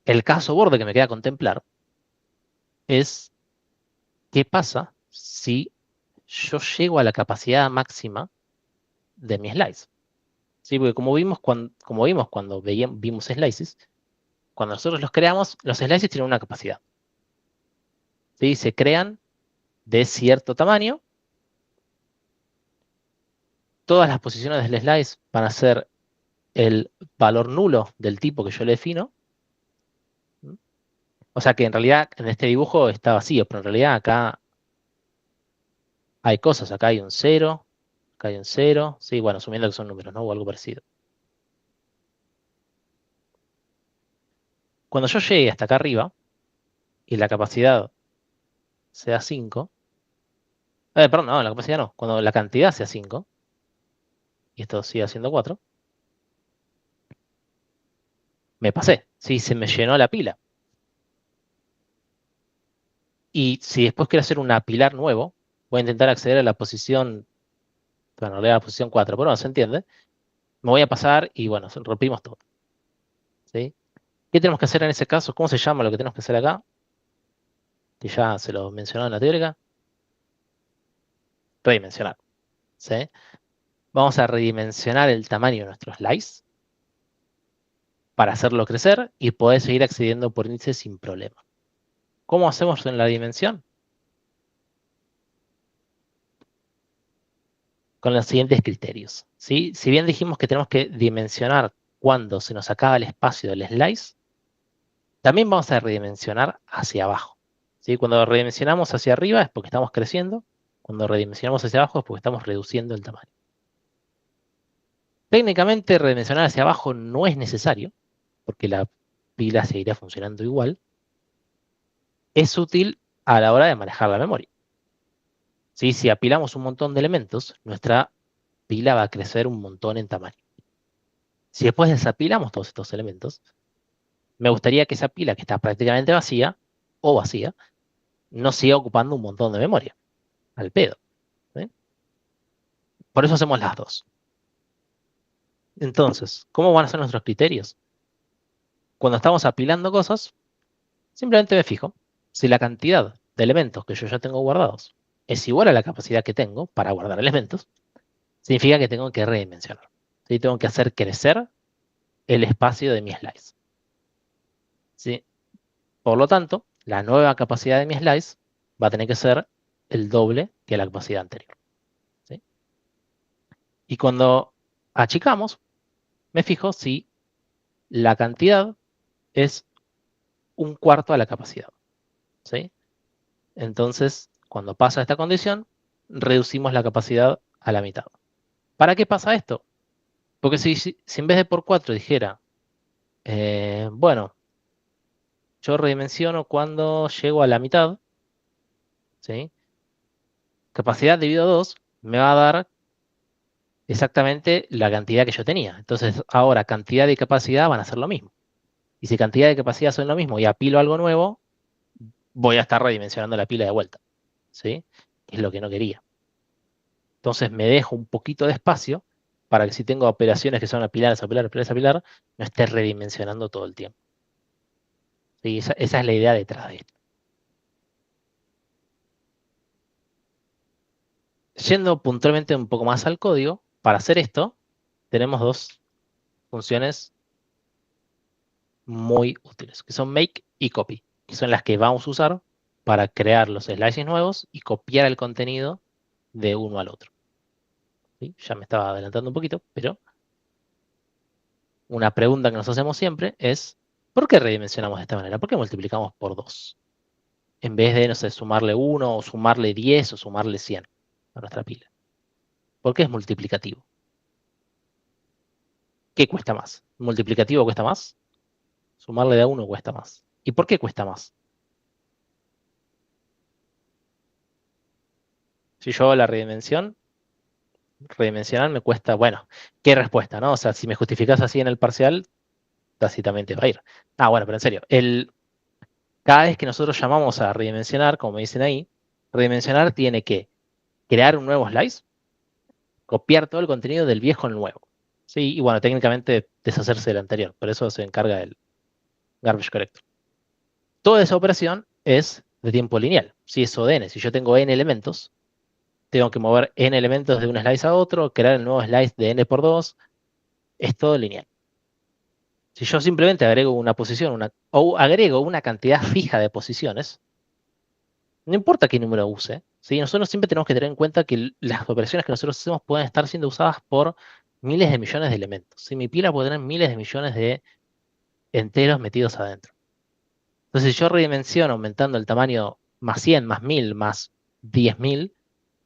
El caso borde que me queda a contemplar es qué pasa si yo llego a la capacidad máxima de mi slice. ¿Sí? Porque como vimos cuando vimos slices, cuando nosotros los creamos, los slices tienen una capacidad. ¿Sí? Se crean de cierto tamaño. Todas las posiciones del slice van a ser el valor nulo del tipo que yo le defino. O sea que en realidad en este dibujo está vacío, pero en realidad acá hay cosas. Acá hay un 0, acá hay un 0. Sí, bueno, asumiendo que son números, ¿no? O algo parecido. Cuando yo llegue hasta acá arriba y la capacidad sea 5, perdón, no, la capacidad no, cuando la cantidad sea 5, y esto sigue siendo 4, me pasé, sí, se me llenó la pila. Y si después quiero hacer un apilar nuevo, voy a intentar acceder a la posición, bueno, en realidad a la posición 4, pero no se entiende. Me voy a pasar y bueno, rompimos todo. ¿Sí? ¿Qué tenemos que hacer en ese caso? ¿Cómo se llama lo que tenemos que hacer acá? Que ya se lo mencionó en la teórica. Redimensionar. ¿Sí? Vamos a redimensionar el tamaño de nuestro slice para hacerlo crecer y poder seguir accediendo por índice sin problema. ¿Cómo hacemos en la dimensión? Con los siguientes criterios. ¿Sí? Si bien dijimos que tenemos que dimensionar cuando se nos acaba el espacio del slice, también vamos a redimensionar hacia abajo. ¿Sí? Cuando redimensionamos hacia arriba es porque estamos creciendo, cuando redimensionamos hacia abajo es porque estamos reduciendo el tamaño. Técnicamente redimensionar hacia abajo no es necesario, porque la pila seguirá funcionando igual. Es útil a la hora de manejar la memoria. ¿Sí? Si apilamos un montón de elementos, nuestra pila va a crecer un montón en tamaño. Si después desapilamos todos estos elementos, me gustaría que esa pila que está prácticamente vacía, o vacía, no siga ocupando un montón de memoria, al pedo. ¿Sí? Por eso hacemos las dos. Entonces, ¿cómo van a ser nuestros criterios? Cuando estamos apilando cosas, simplemente me fijo si la cantidad de elementos que yo ya tengo guardados es igual a la capacidad que tengo para guardar elementos, significa que tengo que redimensionar. ¿Sí? Tengo que hacer crecer el espacio de mi slice. ¿Sí? Por lo tanto, la nueva capacidad de mi slice va a tener que ser el doble que la capacidad anterior. ¿Sí? Y cuando achicamos, me fijo si la cantidad es un cuarto a la capacidad. ¿Sí? Entonces, cuando pasa esta condición, reducimos la capacidad a la mitad. ¿Para qué pasa esto? Porque si en vez de por 4 dijera, bueno, yo redimensiono cuando llego a la mitad, ¿sí? Capacidad dividido 2 me va a dar exactamente la cantidad que yo tenía. Entonces, ahora cantidad y capacidad van a ser lo mismo. Y si cantidad y capacidad son lo mismo y apilo algo nuevo, voy a estar redimensionando la pila de vuelta. ¿Sí? Que es lo que no quería. Entonces me dejo un poquito de espacio para que si tengo operaciones que son apilares, apilar, no esté redimensionando todo el tiempo. ¿Sí? Esa es la idea detrás de esto. Yendo puntualmente un poco más al código, para hacer esto, tenemos dos funciones muy útiles, que son make y copy, que son las que vamos a usar para crear los slices nuevos y copiar el contenido de uno al otro. ¿Sí? Ya me estaba adelantando un poquito, pero una pregunta que nos hacemos siempre es, ¿por qué redimensionamos de esta manera? ¿Por qué multiplicamos por 2? En vez de, no sé, sumarle 1 o sumarle 10 o sumarle 100 a nuestra pila. ¿Por qué es multiplicativo? ¿Qué cuesta más? ¿Multiplicativo cuesta más? Sumarle de a 1 cuesta más. ¿Y por qué cuesta más? Si yo hago la redimensionar me cuesta, bueno, ¿qué respuesta, no? O sea, si me justificas así en el parcial, tácitamente va a ir. Ah, bueno, pero en serio, cada vez que nosotros llamamos a redimensionar, como me dicen ahí, redimensionar tiene que crear un nuevo slice, copiar todo el contenido del viejo al nuevo. ¿Sí? Y bueno, técnicamente deshacerse del anterior, por eso se encarga el garbage collector. Toda esa operación es de tiempo lineal. Si es ODN, si yo tengo n elementos, tengo que mover n elementos de un slice a otro, crear el nuevo slice de n por 2, es todo lineal. Si yo simplemente agrego una posición o agrego una cantidad fija de posiciones, no importa qué número use, ¿sí? Nosotros siempre tenemos que tener en cuenta que las operaciones que nosotros hacemos pueden estar siendo usadas por miles de millones de elementos. ¿Sí? Mi pila puede tener miles de millones de enteros metidos adentro. Entonces, si yo redimensiono aumentando el tamaño más 100, más 1000, más 10.000,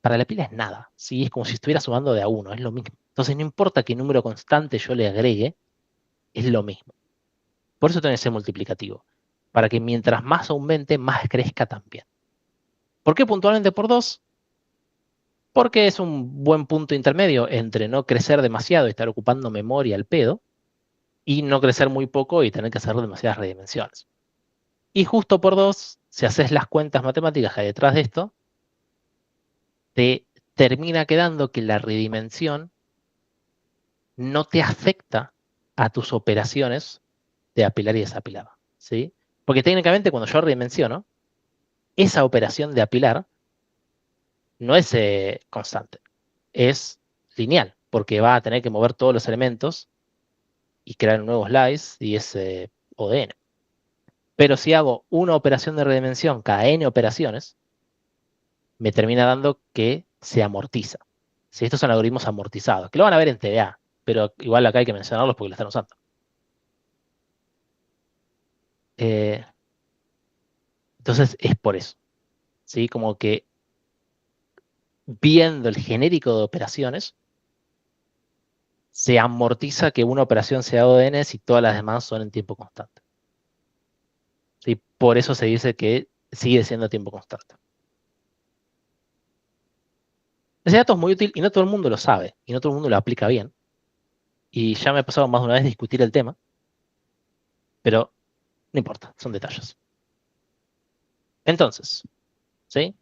para la pila es nada. ¿Sí? Es como si estuviera sumando de a uno, es lo mismo. Entonces, no importa qué número constante yo le agregue, es lo mismo. Por eso tiene que ser multiplicativo. Para que mientras más aumente, más crezca también. ¿Por qué puntualmente por 2? Porque es un buen punto intermedio entre no crecer demasiado y estar ocupando memoria al pedo, y no crecer muy poco y tener que hacer demasiadas redimensiones. Y justo por 2, si haces las cuentas matemáticas que hay detrás de esto, te termina quedando que la redimensión no te afecta a tus operaciones de apilar y desapilar. ¿Sí? Porque técnicamente cuando yo redimensiono, esa operación de apilar no es constante, es lineal, porque va a tener que mover todos los elementos y crear un nuevo slice y es ODN. Pero si hago una operación de redimensión cada n operaciones, me termina dando que se amortiza. Si estos son algoritmos amortizados, que lo van a ver en TDA, pero igual acá hay que mencionarlos porque lo están usando. Entonces es por eso. ¿Sí? Como que viendo el genérico de operaciones, se amortiza que una operación sea ODN si todas las demás son en tiempo constante. ¿Sí? Por eso se dice que sigue siendo tiempo constante. Ese dato es muy útil y no todo el mundo lo sabe y no todo el mundo lo aplica bien. Y ya me ha pasado más de una vez discutir el tema, pero no importa, son detalles. Entonces, ¿sí?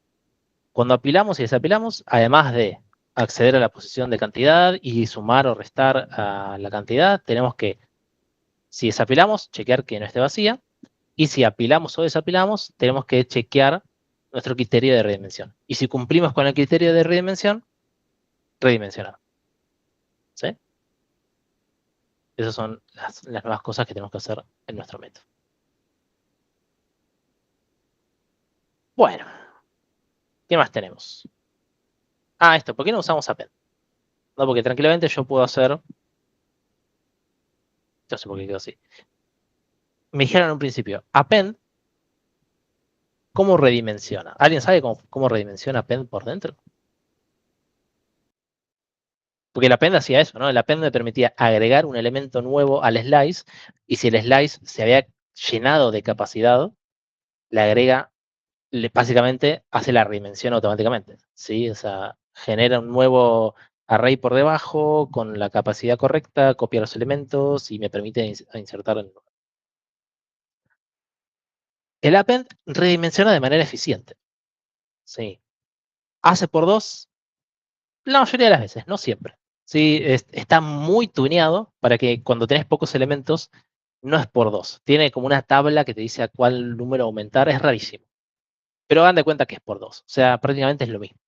Cuando apilamos y desapilamos, además de acceder a la posición de cantidad y sumar o restar a la cantidad, tenemos que, si desapilamos, chequear que no esté vacía. Y si apilamos o desapilamos, tenemos que chequear nuestro criterio de redimensión. Y si cumplimos con el criterio de redimensión, redimensionar. ¿Sí? Esas son las nuevas cosas que tenemos que hacer en nuestro método. Bueno, ¿qué más tenemos? Ah, esto, ¿por qué no usamos append? No, porque tranquilamente yo puedo hacer... Yo sé por qué quedó así. Me dijeron en un principio, append, ¿cómo redimensiona? ¿Alguien sabe cómo redimensiona append por dentro? Porque el append hacía eso, ¿no? El append me permitía agregar un elemento nuevo al slice, y si el slice se había llenado de capacidad, le agrega, básicamente hace la redimensión automáticamente, ¿sí? O sea, genera un nuevo array por debajo con la capacidad correcta, copia los elementos y me permite insertar en... El append redimensiona de manera eficiente, ¿sí? Hace por 2 la mayoría de las veces, no siempre, ¿sí? Está muy tuneado para que cuando tenés pocos elementos, no es por 2. Tiene como una tabla que te dice a cuál número aumentar. Es rarísimo. Pero hagan de cuenta que es por 2. O sea, prácticamente es lo mismo.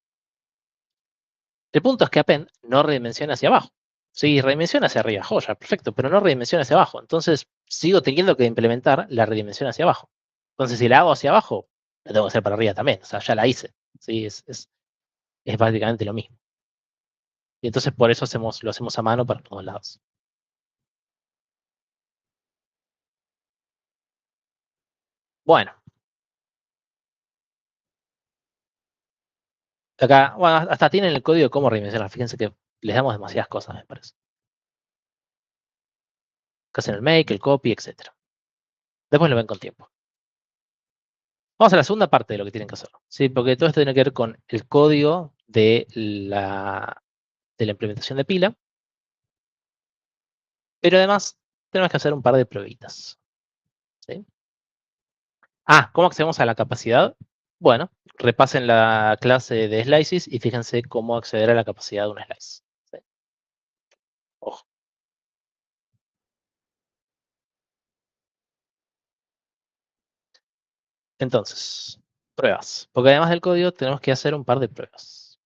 El punto es que append no redimensiona hacia abajo. Sí, redimensiona hacia arriba, joya, perfecto, pero no redimensiona hacia abajo. Entonces, sigo teniendo que implementar la redimensión hacia abajo. Entonces, si la hago hacia abajo, la tengo que hacer para arriba también. O sea, ya la hice. Sí, es básicamente lo mismo. Y entonces, por eso lo hacemos a mano para todos lados. Bueno. Acá, bueno, hasta tienen el código de cómo redimensionar. Fíjense que les damos demasiadas cosas, me parece. Que hacen el make, el copy, etc. Después lo ven con tiempo. Vamos a la segunda parte de lo que tienen que hacer. ¿Sí? Porque todo esto tiene que ver con el código de la implementación de pila. Pero además tenemos que hacer un par de pruebitas. ¿Sí? ¿Cómo accedemos a la capacidad? Bueno, repasen la clase de slices y fíjense cómo acceder a la capacidad de un slice. ¿Sí? Ojo. Entonces, pruebas. Porque además del código tenemos que hacer un par de pruebas.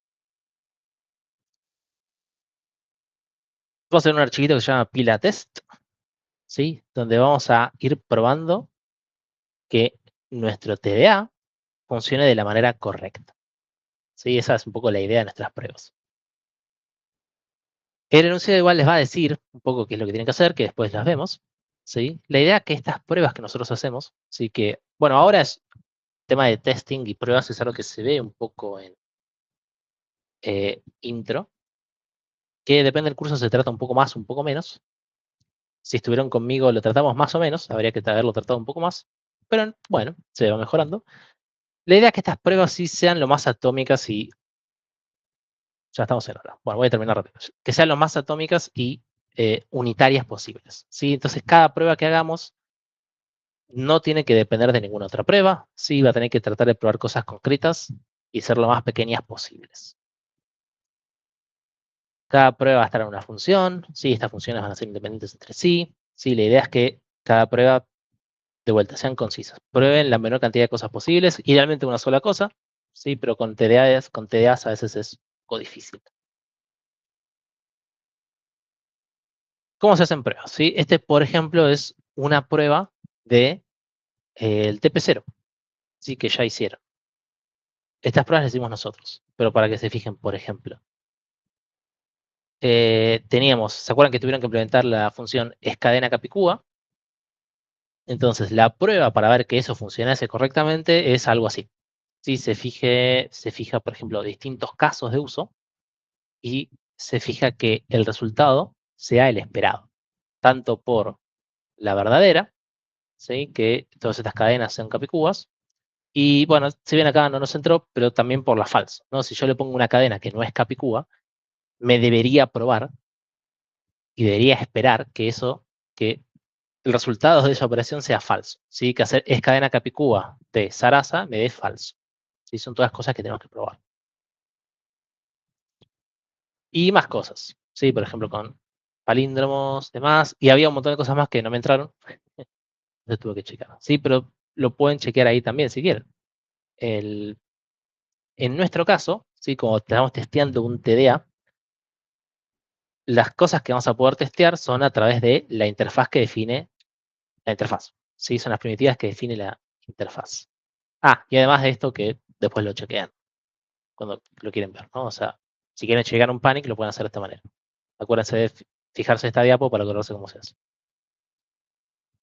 Vamos a hacer un archivito que se llama pila test, ¿sí? Donde vamos a ir probando que nuestro TDA funcione de la manera correcta. ¿Sí? Esa es un poco la idea de nuestras pruebas. El enunciado igual les va a decir un poco qué es lo que tienen que hacer, que después las vemos. ¿Sí? La idea es que estas pruebas que nosotros hacemos, ¿sí? Que, bueno, ahora es tema de testing y pruebas, es algo que se ve un poco en intro, que depende del curso se trata un poco más, un poco menos. Si estuvieron conmigo lo tratamos más o menos, habría que haberlo tratado un poco más, pero bueno, se va mejorando. La idea es que estas pruebas sí sean lo más atómicas y... Ya estamos en hora. Bueno, voy a terminar rápido. Que sean lo más atómicas y unitarias posibles. ¿Sí? Entonces, cada prueba que hagamos no tiene que depender de ninguna otra prueba. Sí, va a tener que tratar de probar cosas concretas y ser lo más pequeñas posibles. Cada prueba va a estar en una función. Sí, estas funciones van a ser independientes entre sí. Sí, la idea es que cada prueba, de vuelta, sean concisas. Prueben la menor cantidad de cosas posibles. Idealmente una sola cosa. Sí, pero con TDAs a veces es un poco difícil. ¿Cómo se hacen pruebas? ¿Sí? Este, por ejemplo, es una prueba de el TP0, ¿sí? Que ya hicieron. Estas pruebas las hicimos nosotros, pero para que se fijen, por ejemplo. Teníamos, ¿se acuerdan que tuvieron que implementar la función escadena capicúa? Entonces, la prueba para ver que eso funcionase correctamente es algo así. ¿Sí? Se fija, por ejemplo, distintos casos de uso y se fija que el resultado sea el esperado, tanto por la verdadera, ¿sí? Que todas estas cadenas sean capicúas. Y bueno, si bien acá no nos entró, pero también por la falsa, ¿no? Si yo le pongo una cadena que no es capicúa, me debería probar y debería esperar que el resultado de esa operación sea falso. ¿Sí? Que hacer es cadena capicúa de Sarasa me dé falso. ¿Sí? Son todas cosas que tenemos que probar. Y más cosas. ¿Sí? Por ejemplo, con palíndromos, demás. Y había un montón de cosas más que no me entraron. Entonces tuve que checar. Sí, pero lo pueden chequear ahí también si quieren. En nuestro caso, ¿sí? Como estamos testeando un TDA, las cosas que vamos a poder testear son a través de la interfaz que define la interfaz. ¿Sí? Son las primitivas que define la interfaz. Y además de esto que después lo chequean cuando lo quieren ver, ¿no? O sea, si quieren chequear un panic, lo pueden hacer de esta manera. Acuérdense de fijarse esta diapo para acordarse cómo se hace.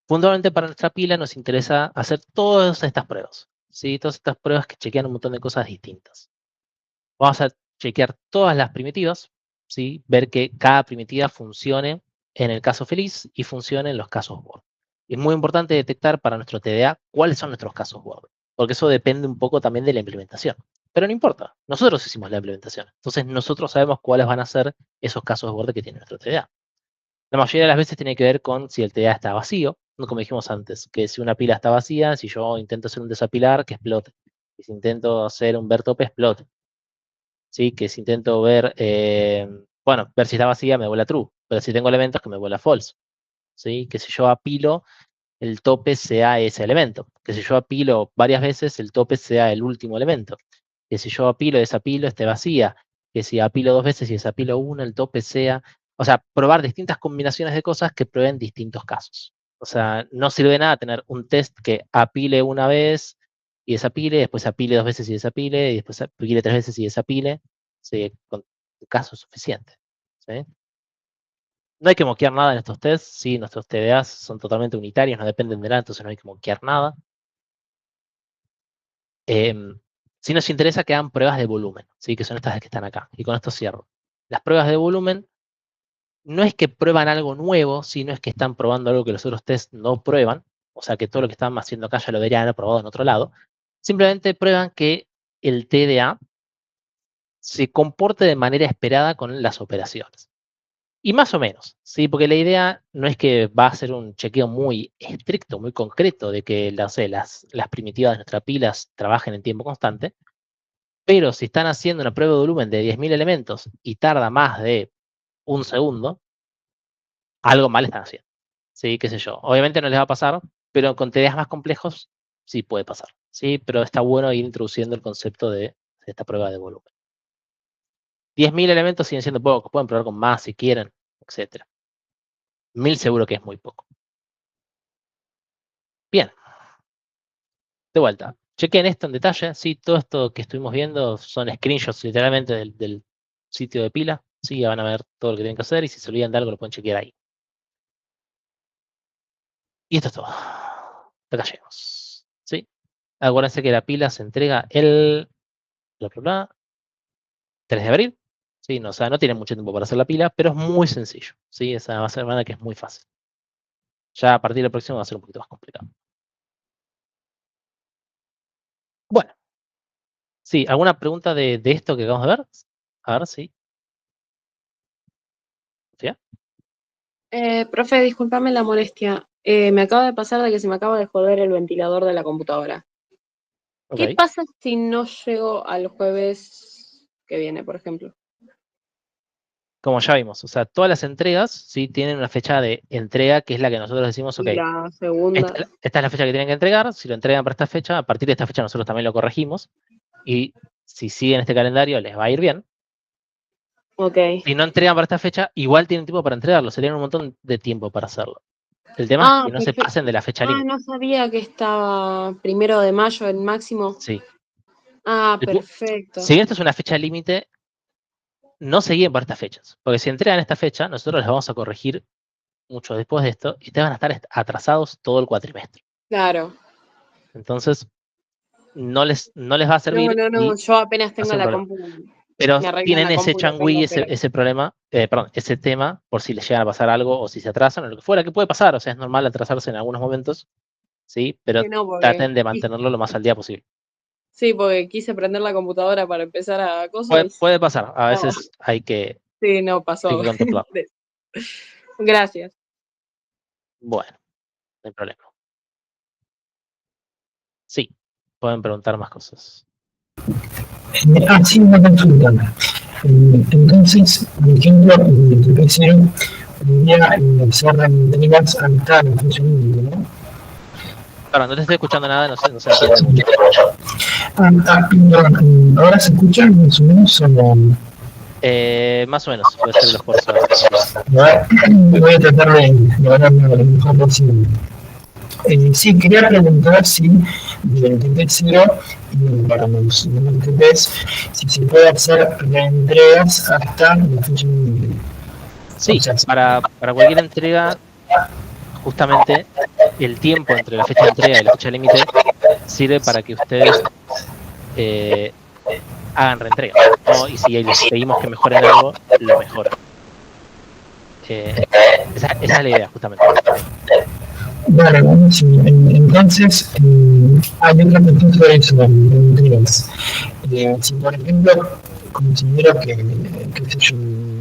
Fundamentalmente para nuestra pila nos interesa hacer todas estas pruebas. ¿Sí? Todas estas pruebas que chequean un montón de cosas distintas. Vamos a chequear todas las primitivas, ¿sí? Ver que cada primitiva funcione en el caso feliz y funcione en los casos borde. Es muy importante detectar para nuestro TDA cuáles son nuestros casos borde, porque eso depende un poco también de la implementación. Pero no importa, nosotros hicimos la implementación, entonces nosotros sabemos cuáles van a ser esos casos borde que tiene nuestro TDA. La mayoría de las veces tiene que ver con si el TDA está vacío, no como dijimos antes, que si una pila está vacía, si yo intento hacer un desapilar, que explote. Y si intento hacer un ver tope, explote. ¿Sí? Que si intento ver bueno, ver si está vacía me vuela true, pero si tengo elementos que me vuela false, ¿sí? Que si yo apilo, el tope sea ese elemento, que si yo apilo varias veces, el tope sea el último elemento, que si yo apilo y desapilo, esté vacía, que si apilo 2 veces y desapilo una, el tope sea, o sea, probar distintas combinaciones de cosas que prueben distintos casos. O sea, no sirve de nada tener un test que apile una vez y desapile, después apile 2 veces y desapile, y después apile 3 veces y desapile, ¿sí? Con casos suficientes, ¿sí? No hay que moquear nada en estos tests, sí, nuestros TDAs son totalmente unitarios, no dependen de nada, entonces no hay que moquear nada. Si nos interesa que hagan pruebas de volumen, ¿sí? Que son estas que están acá, y con esto cierro. Las pruebas de volumen no es que prueban algo nuevo, sino es que están probando algo que los otros tests no prueban, o sea que todo lo que están haciendo acá ya lo deberían haber probado en otro lado. Simplemente prueban que el TDA se comporte de manera esperada con las operaciones. Y más o menos, ¿sí? Porque la idea no es que va a ser un chequeo muy estricto, muy concreto, de que las primitivas de nuestras pilas trabajen en tiempo constante, pero si están haciendo una prueba de volumen de 10.000 elementos y tarda más de un segundo, algo mal están haciendo. ¿Sí? Qué sé yo. Obviamente no les va a pasar, pero con TDAs más complejos sí puede pasar. ¿Sí? Pero está bueno ir introduciendo el concepto de esta prueba de volumen. 10.000 elementos siguen siendo pocos, pueden probar con más si quieren, etc. 1.000 seguro que es muy poco. Bien. De vuelta. Chequen esto en detalle. Sí, todo esto que estuvimos viendo son screenshots literalmente del sitio de pila. Sí, ya van a ver todo lo que tienen que hacer y si se olvidan de algo lo pueden chequear ahí. Y esto es todo. Hasta acá llegamos. ¿Sí? Acuérdense que la pila se entrega el 3 de abril. ¿Sí? No, o sea, no tienen mucho tiempo para hacer la pila, pero es muy sencillo. ¿Sí? Esa va a ser una que es muy fácil. Ya a partir del próximo va a ser un poquito más complicado. Bueno. Sí, ¿alguna pregunta de esto que acabamos de ver? A ver, sí. ¿Sí? Profe, discúlpame la molestia. Me acaba de pasar de que se me acaba de joder el ventilador de la computadora. Ok. ¿Qué pasa si no llego al jueves que viene, por ejemplo? Como ya vimos, o sea, todas las entregas sí tienen una fecha de entrega que es la que nosotros decimos, ok, Y la segunda. esta es la fecha que tienen que entregar, si lo entregan para esta fecha, a partir de esta fecha nosotros también lo corregimos, y si siguen este calendario les va a ir bien. Ok. Si no entregan para esta fecha, igual tienen tiempo para entregarlo, serían un montón de tiempo para hacerlo. El tema es que no se Perfecto. pasen de la fecha límite. No sabía que estaba 1 de mayo el máximo. Sí. Perfecto. Si esto es una fecha límite, no se guíen por estas fechas, porque si entregan esta fecha, nosotros les vamos a corregir mucho después de esto y ustedes van a estar atrasados todo el cuatrimestre. Claro. Entonces, no les va a servir. No, yo apenas tengo un la problema. compu. Pero me arreglan tienen la ese compu y lo changüí, tengo, ese problema, ese tema, por si les llega a pasar algo o si se atrasan o lo que fuera, que puede pasar, o sea, es normal atrasarse en algunos momentos, ¿sí? Pero Sí, no, porque traten de mantenerlo lo más al día posible. Sí, porque quise prender la computadora para empezar a cosas. Puede pasar, a No. veces hay que Sí, no pasó. contemplarlo. Gracias. Bueno, no hay problema. Sí, pueden preguntar más cosas. Sí, una consulta. Entonces, por ejemplo, lo que hicieron, podría ser entregas hasta la fecha límite, ¿no? Perdón, no te estoy escuchando nada, no se entiende mucho. Perdón, ¿ahora se escuchan más o menos o no? Más o menos, puede ser el esfuerzo. Voy a tratar de hablarme lo mejor posible. Sí, quería preguntar si del TP0 y para los TPs, si se puede hacer reentregas hasta la fecha límite. Sí, O sea, para cualquier entrega, justamente el tiempo entre la fecha de entrega y la fecha límite sirve para que ustedes hagan reentrega, ¿no? Y si les pedimos que mejoren algo, lo mejoran. Esa es la idea, justamente. Vale, buenísimo. Entonces, hay otra cuestión sobre eso, de entregas. Si, por ejemplo, considero que sé yo,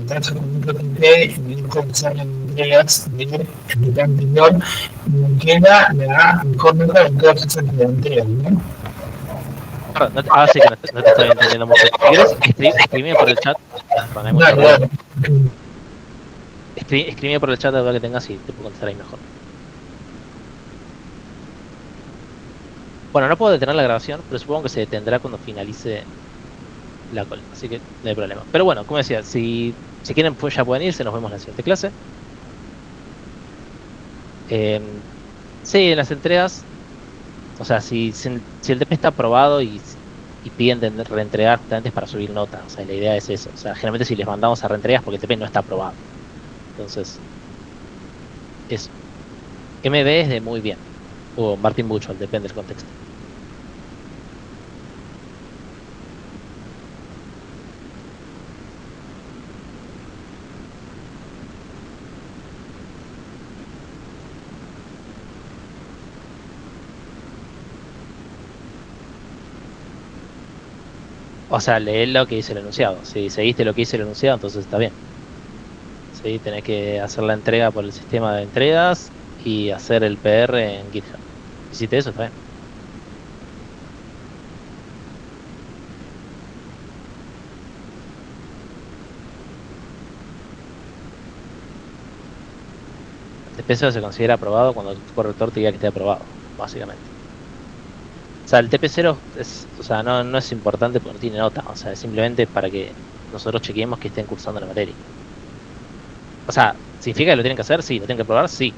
trazo con un TP y me dejo de hacer entregas de TP anterior, me queda la mejor nota de todas esas entregas, ¿no? Perdón, ahora sí que no te estoy entendiendo mucho. Si quieres, escribime por el chat Cuando hay mucha Dale, bola. dale. Escribe por el chat la duda que tengas y te puedo contestar ahí mejor. Bueno, no puedo detener la grabación, pero supongo que se detendrá cuando finalice la call, así que no hay problema. Pero bueno, como decía, si quieren pues ya pueden irse, nos vemos en la siguiente clase. Sí, en las entregas, o sea, si el TP está aprobado y piden reentregar justamente es para subir nota, o sea, la idea es eso. O sea, generalmente si les mandamos a reentregas porque el TP no está aprobado. Entonces, eso. MB es de muy bien, o Martin Buchholz, depende del contexto. O sea, leé lo que dice el enunciado. Si seguiste lo que dice el enunciado, entonces está bien. Sí, tenés que hacer la entrega por el sistema de entregas y hacer el PR en GitHub. Hiciste eso, está bien. El TP0 se considera aprobado cuando el corrector te diga que esté aprobado, básicamente. O sea, el TP0 o sea, no es importante porque no tiene nota. O sea, es simplemente para que nosotros chequeemos que estén cursando la materia. O sea, ¿significa que lo tienen que hacer? Sí. ¿Lo tienen que probar? Sí.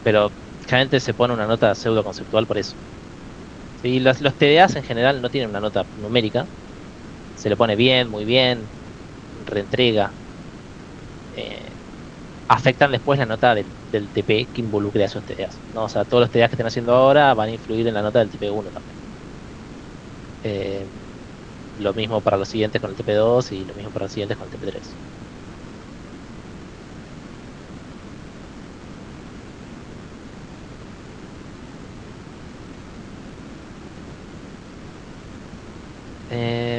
Pero generalmente se pone una nota pseudo conceptual por eso. Sí, los TDAs en general no tienen una nota numérica. Se le pone bien, muy bien, reentrega. Afectan después la nota del TP que involucre a esos TDAs, ¿no? O sea, todos los TDAs que estén haciendo ahora van a influir en la nota del TP1 también. Lo mismo para los siguientes con el TP2 y lo mismo para los siguientes con el TP3.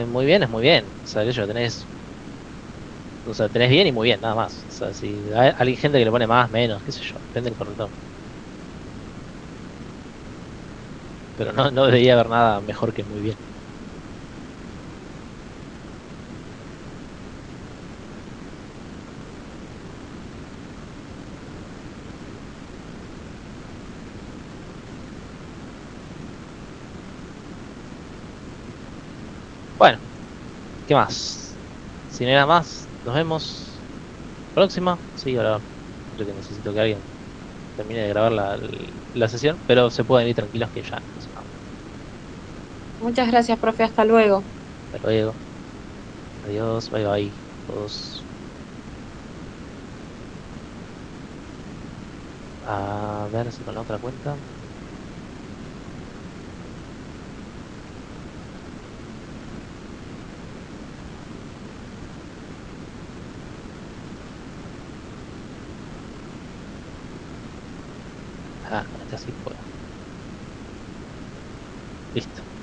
Muy bien, es muy bien. O sea, que yo tenés bien y muy bien, nada más. O sea, si hay gente que le pone más, menos, qué sé yo, depende del corrector. Pero no debería haber nada mejor que muy bien. Bueno, ¿qué más? Si no hay nada más, nos vemos próxima. Sí, ahora creo que necesito que alguien termine de grabar la sesión, pero se pueden ir tranquilos que ya empezamos. Muchas gracias, profe. Hasta luego. Hasta luego. Adiós, bye bye. Todos. A ver si con la otra cuenta. Ah, con esta sí puedo. Listo.